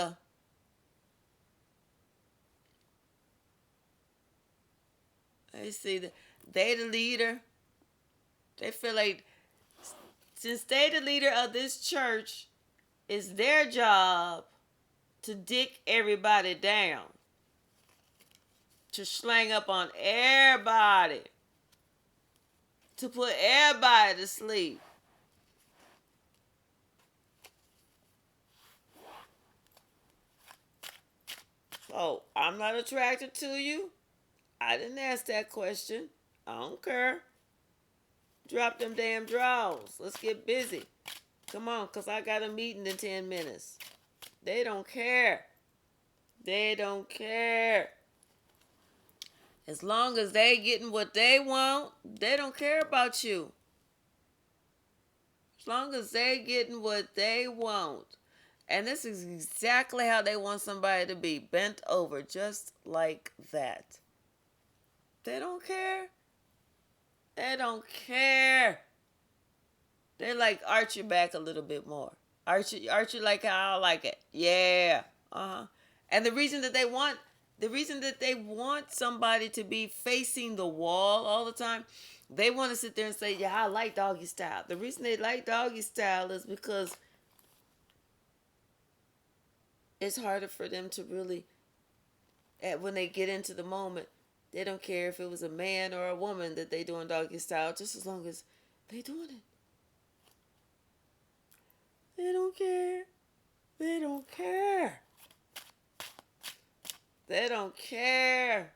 They see that they the leader. They feel like since they the leader of this church, it's their job to dick everybody down, to slang up on everybody, to put everybody to sleep. So I'm not attracted to you. I didn't ask that question. I don't care. Drop them damn drawers. Let's get busy. Come on, because I got a meeting in 10 minutes. They don't care. They don't care. As long as they getting what they want, they don't care about you. As long as they getting what they want. And this is exactly how they want somebody to be. Bent over just like that. They don't care. They don't care. They like arch your back a little bit more. Arch it like how I like it. Yeah. And the reason that they want somebody to be facing the wall all the time, they want to sit there and say, yeah, I like doggy style. The reason they like doggy style is because it's harder for them to really, when they get into the moment, they don't care if it was a man or a woman that they doing doggy style, just as long as they doing it. They don't care. They don't care. They don't care.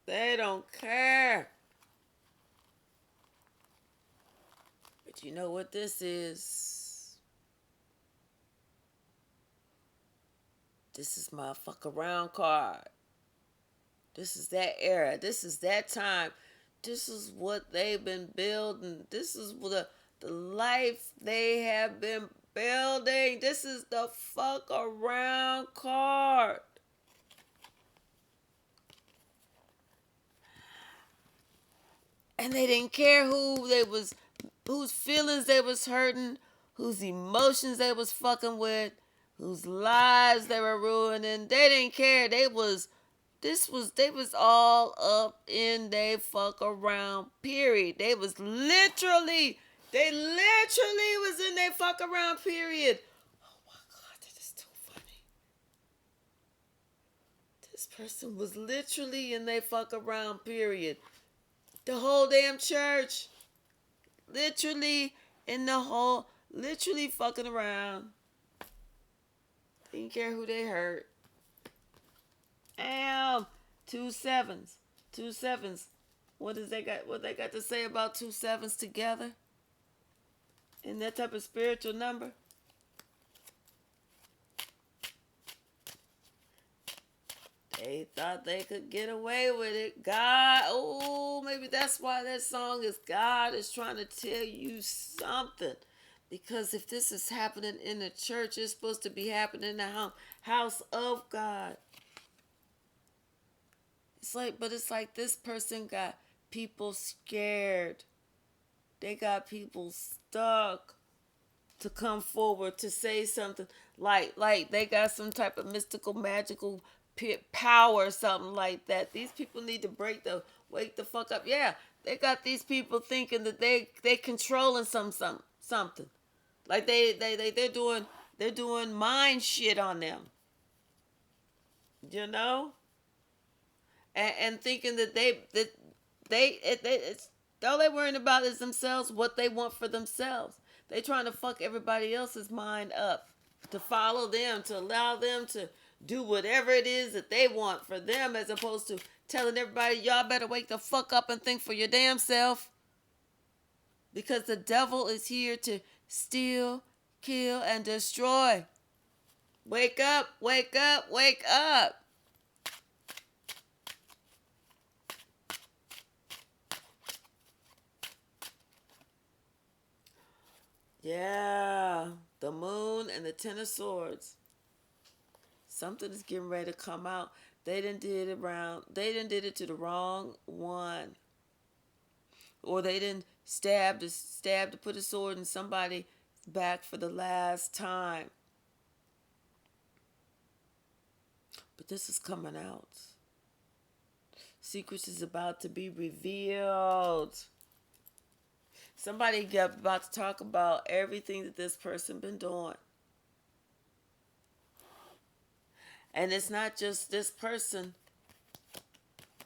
They don't care. But you know what this is? This is my fuck around card. This is that era. This is that time. This is what they've been building. This is the life they have been building. This is the fuck around card. And they didn't care whose feelings they was hurting, whose emotions they was fucking with, whose lives they were ruining. They didn't care. They was all up in they fuck around period. They literally was in they fuck around period. Oh my God, that is too funny. This person was literally in they fuck around period. The whole damn church. Literally fucking around. Didn't care who they hurt. Damn. 2 sevens. 2 sevens. What they got to say about 2 sevens together? In that type of spiritual number? They thought they could get away with it. God, maybe that's why that song is God is trying to tell you something. Because if this is happening in the church, it's supposed to be happening in the house of God. It's like this person got people scared. They got people stuck to come forward to say something. Like they got some type of mystical, magical power or something like that. These people need to wake the fuck up. Yeah, they got these people thinking that they controlling something. Like they're doing mind shit on them. You know? And thinking that it's all they worrying about is themselves, what they want for themselves. They trying to fuck everybody else's mind up, to follow them, to allow them to do whatever it is that they want for them, as opposed to telling everybody, y'all better wake the fuck up and think for your damn self. Because the devil is here to steal, kill, and destroy. Wake up, wake up, wake up. Yeah, the moon and the 10 of swords. Something is getting ready to come out. They done did it to the wrong one. Or they didn't stab to put a sword in somebody's back for the last time. But this is coming out. Secrets is about to be revealed. Somebody got about to talk about everything that this person been doing. And it's not just this person.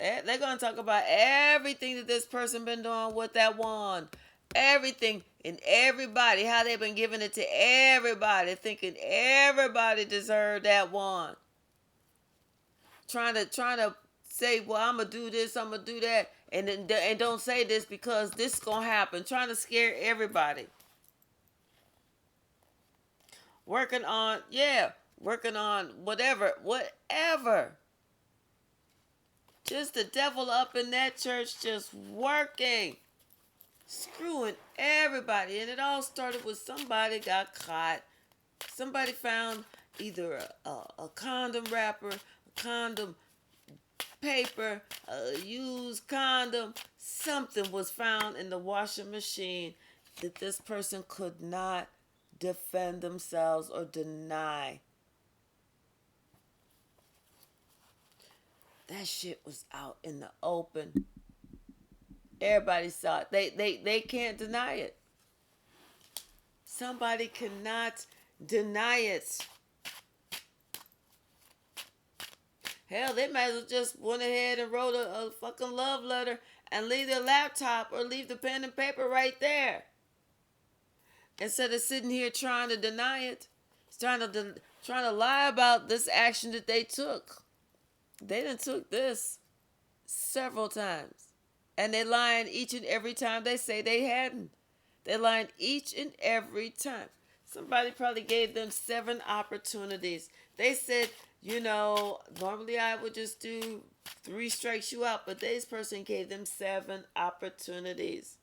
They're going to talk about everything that this person been doing with that wand. Everything and everybody. How they've been giving it to everybody. Thinking everybody deserved that wand. Trying to say, well, I'm going to do this. I'm going to do that. And don't say this because this is going to happen. Trying to scare everybody. Working on whatever. Just the devil up in that church just working. Screwing everybody. And it all started with somebody got caught. Somebody found either a condom wrapper, a condom paper, a used condom. Something was found in the washing machine that this person could not defend themselves or deny. That shit was out in the open. Everybody saw it. They can't deny it. Somebody cannot deny it. Hell, they might as well just went ahead and wrote a fucking love letter and leave their laptop or leave the pen and paper right there. Instead of sitting here trying to deny it, trying to lie about this action that they took. They done took this several times. And they lying each and every time they say they hadn't. They lying each and every time. Somebody probably gave them 7 opportunities. They said, normally I would just do 3 strikes you out, but this person gave them 7 opportunities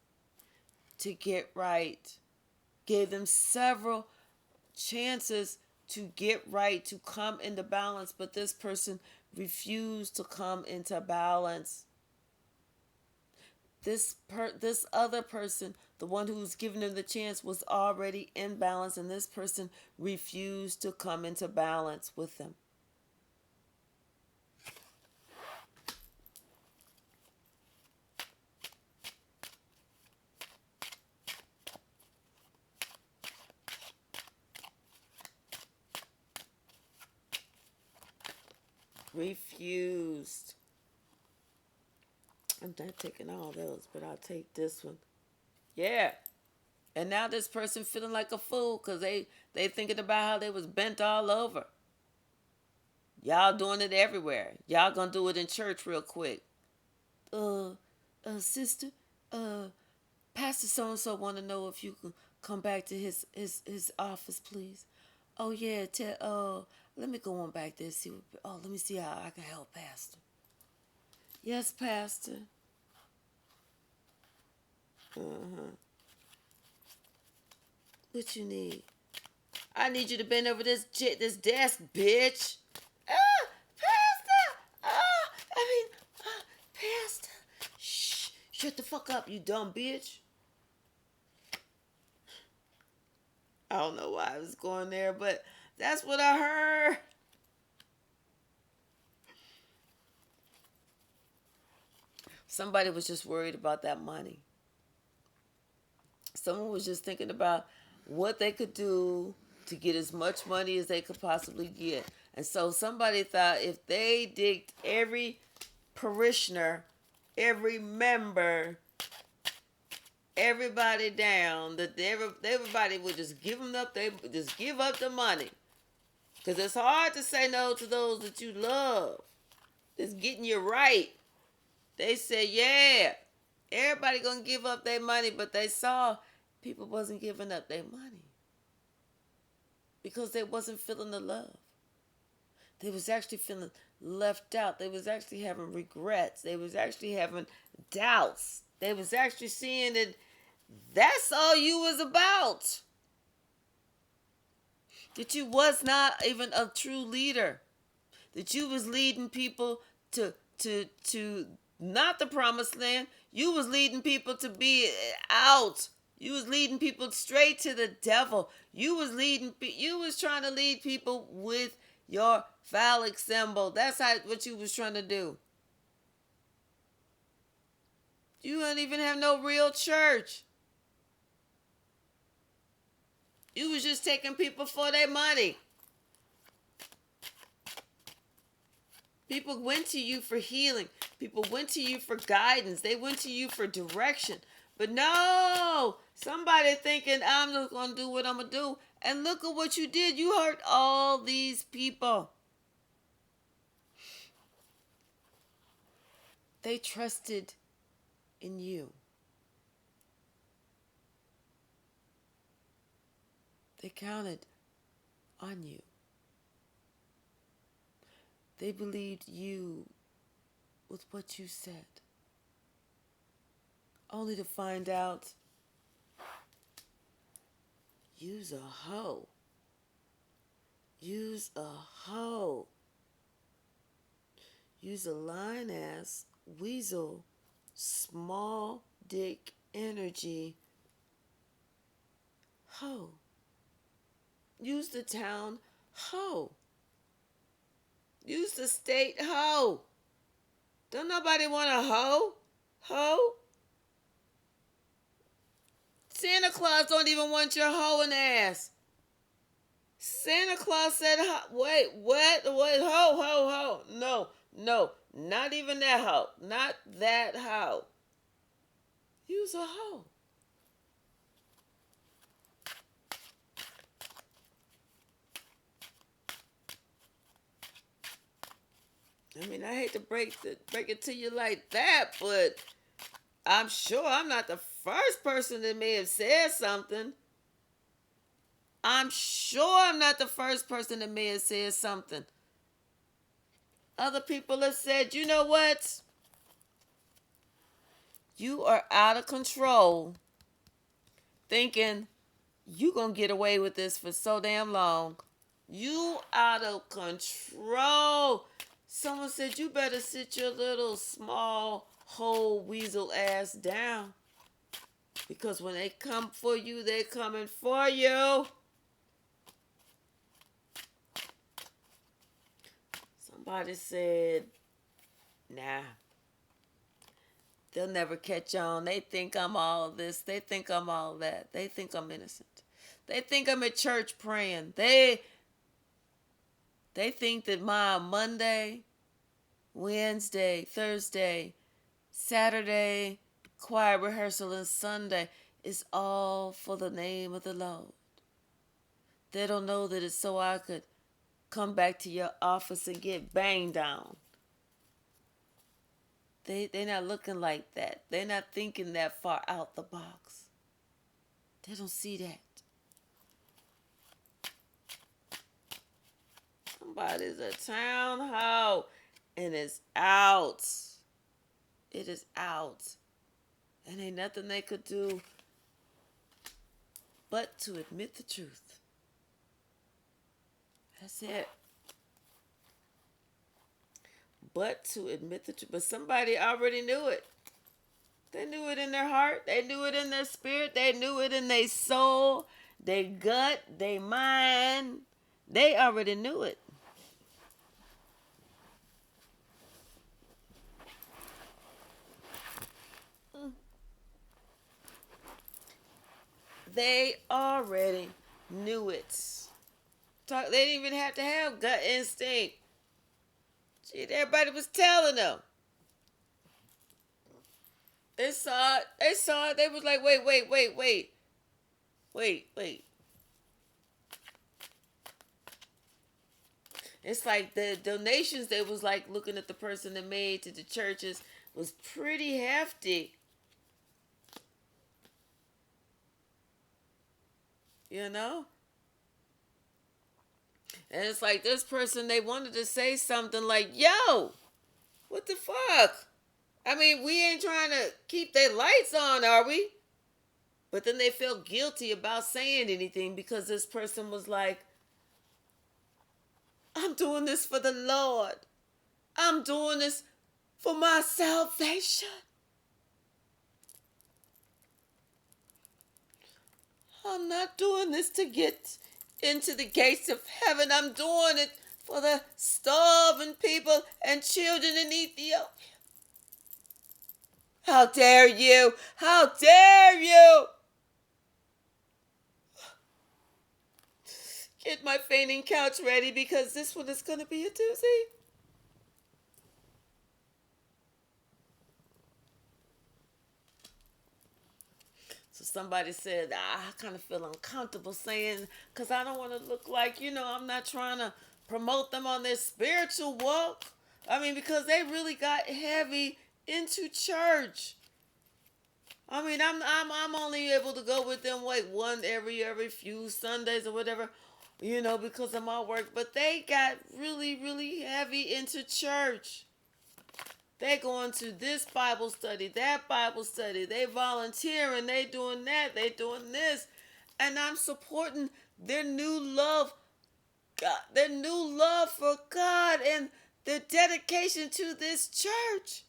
to get right. Gave them several chances to get right, to come into balance, but this person refused to come into balance. This other person, the one who was giving them the chance, was already in balance, and this person refused to come into balance with them. Refused. I'm not taking all those, but I'll take this one. Yeah. And now this person feeling like a fool because they thinking about how they was bent all over. Y'all doing it everywhere. Y'all gonna do it in church real quick. Sister, Pastor so-and-so want to know if you can come back to his office, please. Oh, yeah, let me go on back there. Let me see how I can help Pastor. Yes, Pastor. What you need? I need you to bend over this desk, bitch. Pastor. Pastor. Shh. Shut the fuck up, you dumb bitch. I don't know why I was going there, but that's what I heard. Somebody was just worried about that money. Someone was just thinking about what they could do to get as much money as they could possibly get. And so somebody thought if they digged every parishioner, every member, everybody down, that everybody would just give them up. They would just give up the money. Because it's hard to say no to those that you love. It's getting you right. They said, yeah, everybody gonna give up their money, but they saw people wasn't giving up their money because they wasn't feeling the love. They was actually feeling left out. They was actually having regrets. They was actually having doubts. They was actually seeing that that's all you was about. That you was not even a true leader. That you was leading people to not the promised land. You was leading people to be out. You was leading people straight to the devil. You was trying to lead people with your phallic symbol. That's what you was trying to do. You don't even have no real church. You was just taking people for their money. People went to you for healing. People went to you for guidance. They went to you for direction. But no, somebody thinking, I'm just going to do what I'm going to do. And look at what you did. You hurt all these people. They trusted in you. They counted on you. They believed you with what you said. Only to find out you's a hoe. You's a hoe. You's a lying ass, weasel, small dick energy hoe. Use the town hoe. Use the state hoe. Don't nobody want a hoe? Hoe? Santa Claus don't even want your hoeing ass. Santa Claus said, wait, what? What? Ho. No, not even that hoe. Not that hoe. Use a hoe. I mean, I hate to break it to you like that, but I'm sure I'm not the first person that may have said something. I'm sure I'm not the first person that may have said something. Other people have said, you know what? You are out of control, thinking you gonna get away with this for so damn long. You out of control. Someone said you better sit your little small whole weasel ass down. Because when they come for you, they're coming for you. Somebody said, nah, they'll never catch on. They think I'm all this. They think I'm all that. They think I'm innocent. They think I'm at church praying. They think that my Monday, Wednesday, Thursday, Saturday, choir rehearsal, and Sunday is all for the name of the Lord. They don't know that it's so I could come back to your office and get banged on. They're not looking like that. They're not thinking that far out the box. They don't see that. Somebody's a town hoe and it's out. It is out. And ain't nothing they could do but to admit the truth. That's it. But to admit the truth. But somebody already knew it. They knew it in their heart. They knew it in their spirit. They knew it in their soul, their gut, their mind. They already knew it. They already knew it. They didn't even have to have gut instinct. Shit, everybody was telling them. They saw it. They was like, wait. It's like the donations they was like looking at the person that made to the churches was pretty hefty. You know? And it's like this person, they wanted to say something like, yo, what the fuck? I mean, we ain't trying to keep their lights on, are we? But then they felt guilty about saying anything because this person was like, I'm doing this for the Lord. I'm doing this for my salvation. I'm not doing this to get into the gates of heaven. I'm doing it for the starving people and children in Ethiopia. How dare you? How dare you? Get my fainting couch ready because this one is going to be a doozy. So somebody said, I kind of feel uncomfortable saying, because I don't want to look like, I'm not trying to promote them on their spiritual walk. I mean, because they really got heavy into church. I mean, I'm only able to go with them like one every few Sundays or whatever, because of my work. But they got really, really heavy into church. They going to this Bible study, that Bible study. They volunteering. They doing that. They doing this, and I'm supporting their new love, God, their new love for God, and their dedication to this church.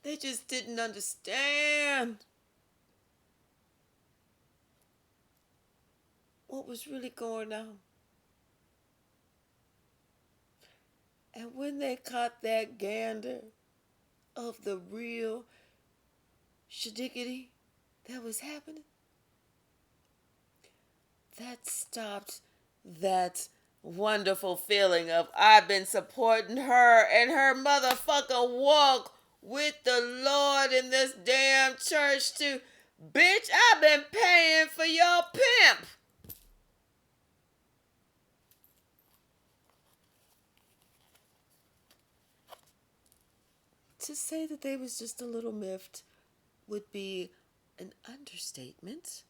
They just didn't understand what was really going on. And when they caught that gander of the real shadiggity that was happening, that stopped that wonderful feeling of I've been supporting her and her motherfucking walk with the Lord in this damn church too. Bitch, I've been paying for your pimp. To say that they was just a little miffed would be an understatement.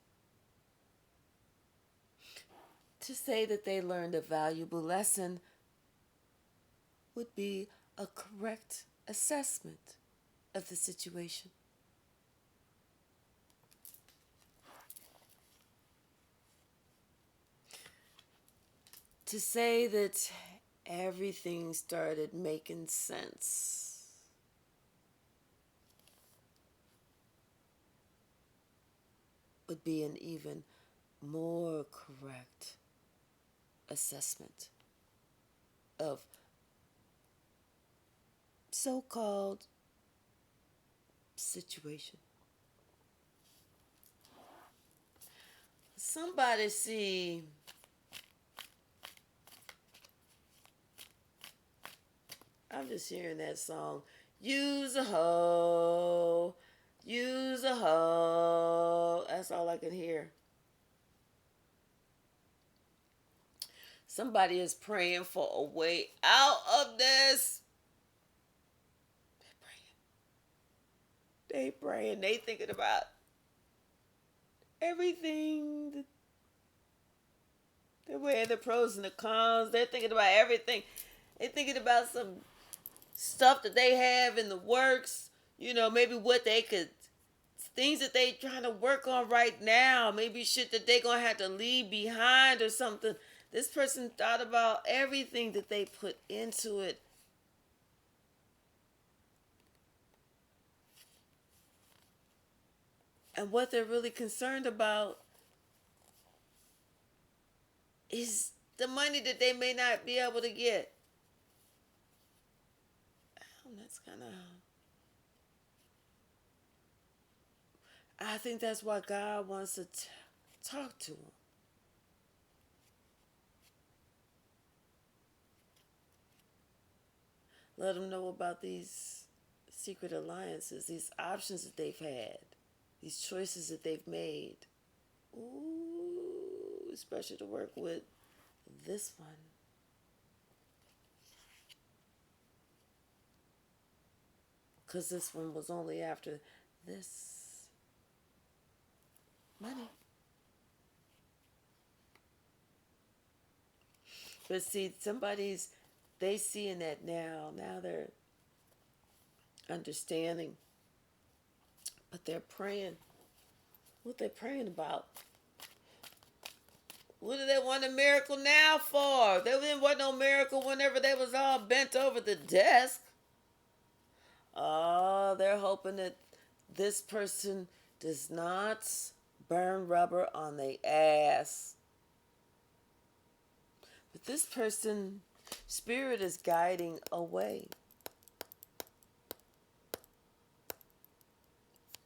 To say that they learned a valuable lesson would be a correct assessment of the situation. To say that everything started making sense would be an even more correct assessment of so-called situation. Somebody see I'm just hearing that song. Use a hoe. Use a hoe. That's all I can hear. Somebody is praying for a way out of this. They praying. They thinking about everything. They're weighing the pros and the cons. They're thinking about everything. They're thinking about some stuff that they have in the works. Maybe what they could, things that they trying to work on right now. Maybe shit that they gonna have to leave behind or something. This person thought about everything that they put into it. And what they're really concerned about is the money that they may not be able to get. That's kind of, I think that's why God wants to talk to them. Let them know about these secret alliances, these options that they've had, these choices that they've made. Ooh, especially to work with this one. Because this one was only after this money. But see, they seeing that now. Now they're understanding. But they're praying. What they praying about? What do they want a miracle now for? They didn't want no miracle whenever they was all bent over the desk. Oh, they're hoping that this person does not burn rubber on their ass. But this person Spirit is guiding a way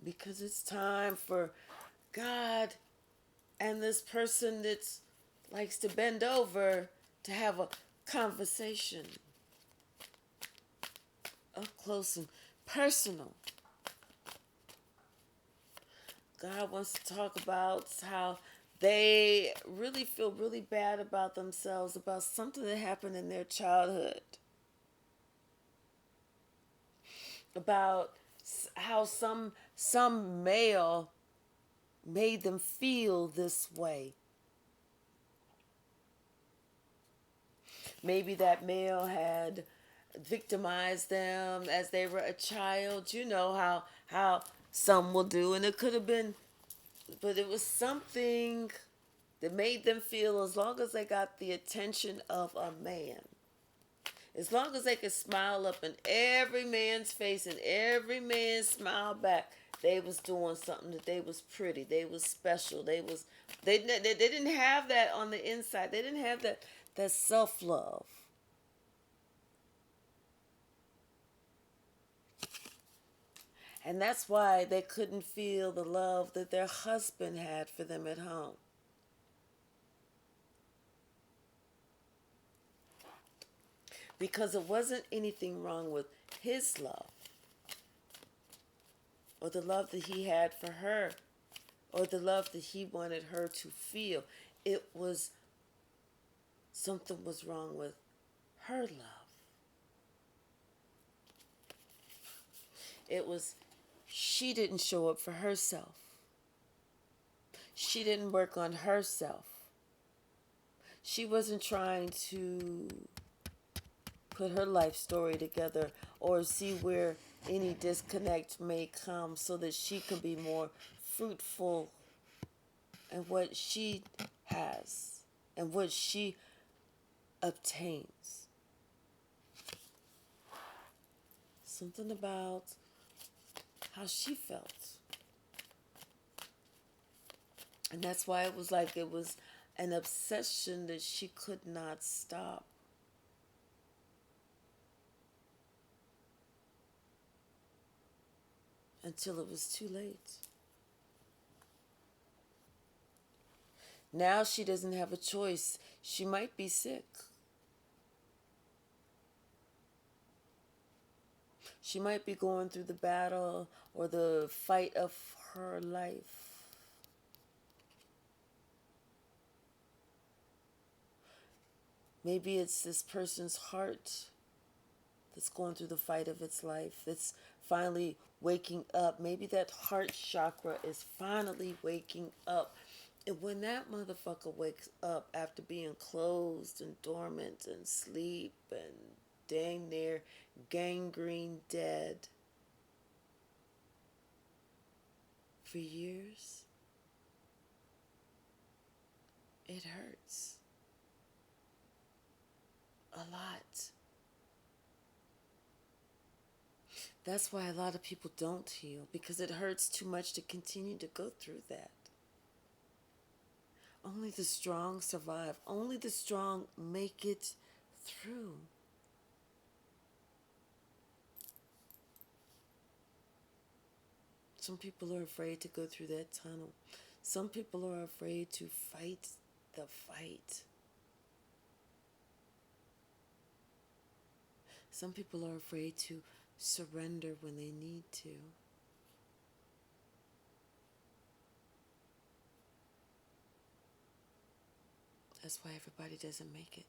because it's time for God and this person that likes to bend over to have a conversation up close and personal. God wants to talk about how they really feel really bad about themselves, about something that happened in their childhood, about how some male made them feel this way. Maybe that male had victimized them as they were a child. You know how some will do, and it could have been, but it was something that made them feel as long as they got the attention of a man, as long as they could smile up in every man's face and every man smile back, they was doing something, that they was pretty, they was special, they didn't have that on the inside. They didn't have that self-love. And that's why they couldn't feel the love that their husband had for them at home. Because it wasn't anything wrong with his love, or the love that he had for her, or the love that he wanted her to feel. It was something was wrong with her love. It was she didn't show up for herself. She didn't work on herself. She wasn't trying to put her life story together or see where any disconnect may come so that she can be more fruitful in what she has and what she obtains. Something about how she felt. And that's why it was like it was an obsession that she could not stop. Until it was too late. Now she doesn't have a choice. She might be sick. She might be going through the battle or the fight of her life. Maybe it's this person's heart that's going through the fight of its life, that's finally waking up. Maybe that heart chakra is finally waking up. And when that motherfucker wakes up after being closed and dormant and sleep and dang near gangrene dead for years, it hurts a lot. That's why a lot of people don't heal, because it hurts too much to continue to go through that. Only the strong survive. Only the strong make it through. Some people are afraid to go through that tunnel. Some people are afraid to fight the fight. Some people are afraid to surrender when they need to. That's why everybody doesn't make it.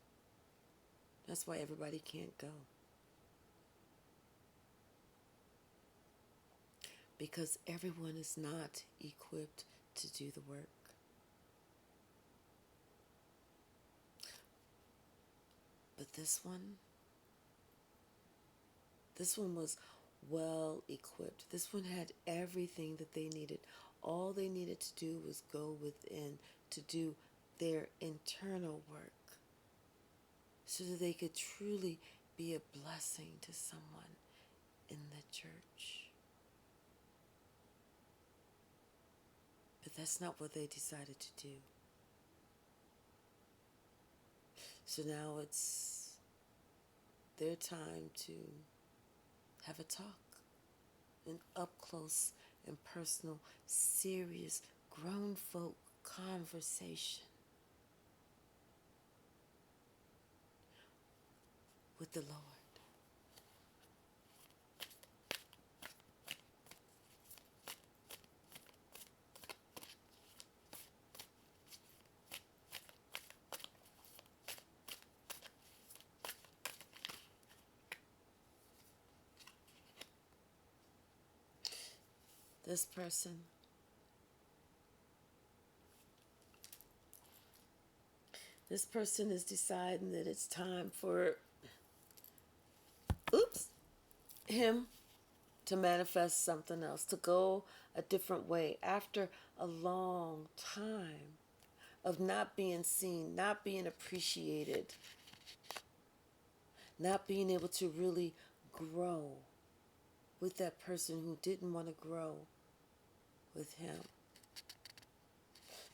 That's why everybody can't go. Because everyone is not equipped to do the work. But this one was well equipped. This one had everything that they needed. All they needed to do was go within to do their internal work so that they could truly be a blessing to someone in the church. But that's not what they decided to do. So now it's their time to have a talk, an up close and personal, serious, grown folk conversation with the Lord. This person is deciding that it's time for him to manifest something else, to go a different way after a long time of not being seen, not being appreciated, not being able to really grow with that person who didn't want to grow with him.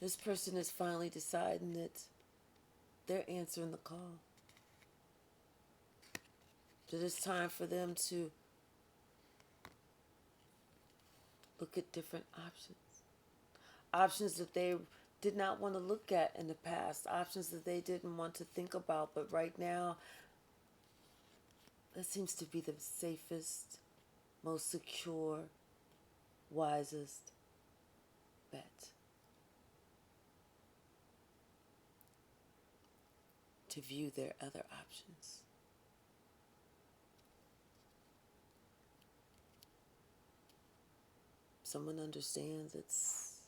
This person is finally deciding that they're answering the call. That it's time for them to look at different options. Options that they did not want to look at in the past. Options that they didn't want to think about. But right now, that seems to be the safest, most secure, wisest bet. To view their other options. Someone understands it's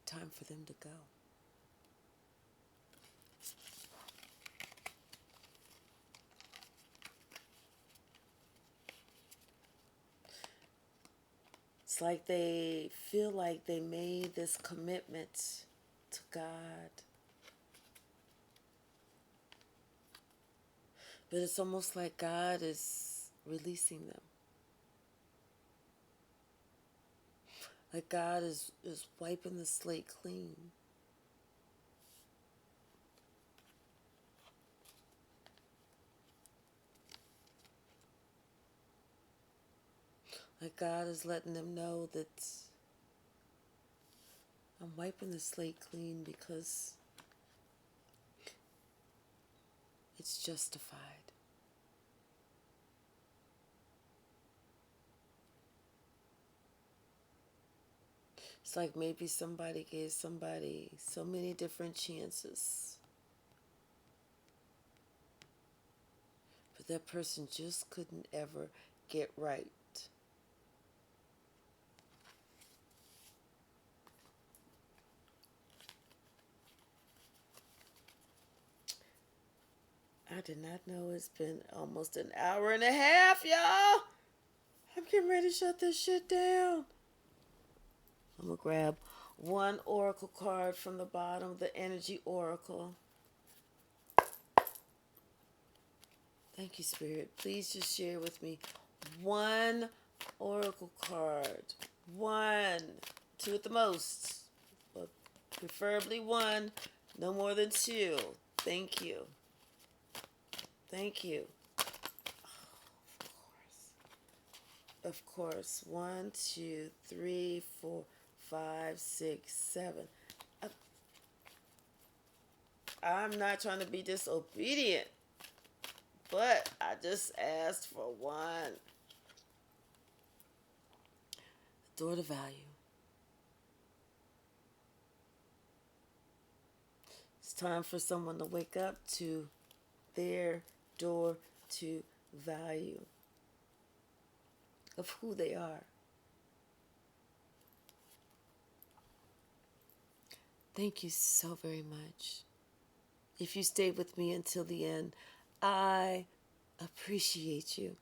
time for them to go. It's like they feel like they made this commitment to God. But it's almost like God is releasing them. Like God is wiping the slate clean. Like God is letting them know that I'm wiping the slate clean because it's justified. It's like maybe somebody gave somebody so many different chances, but that person just couldn't ever get right. I did not know it's been almost an hour and a half, y'all. I'm getting ready to shut this shit down. I'm going to grab one oracle card from the bottom, the energy oracle. Thank you, Spirit. Please just share with me one oracle card. One. Two at the most. But preferably one. No more than two. Thank you. Thank you. Of course. 1, 2, 3, 4, 5, 6, 7. I'm not trying to be disobedient, but I just asked for one. Door to value. It's time for someone to wake up to their door to value of who they are. Thank you so very much. If you stayed with me until the end, I appreciate you.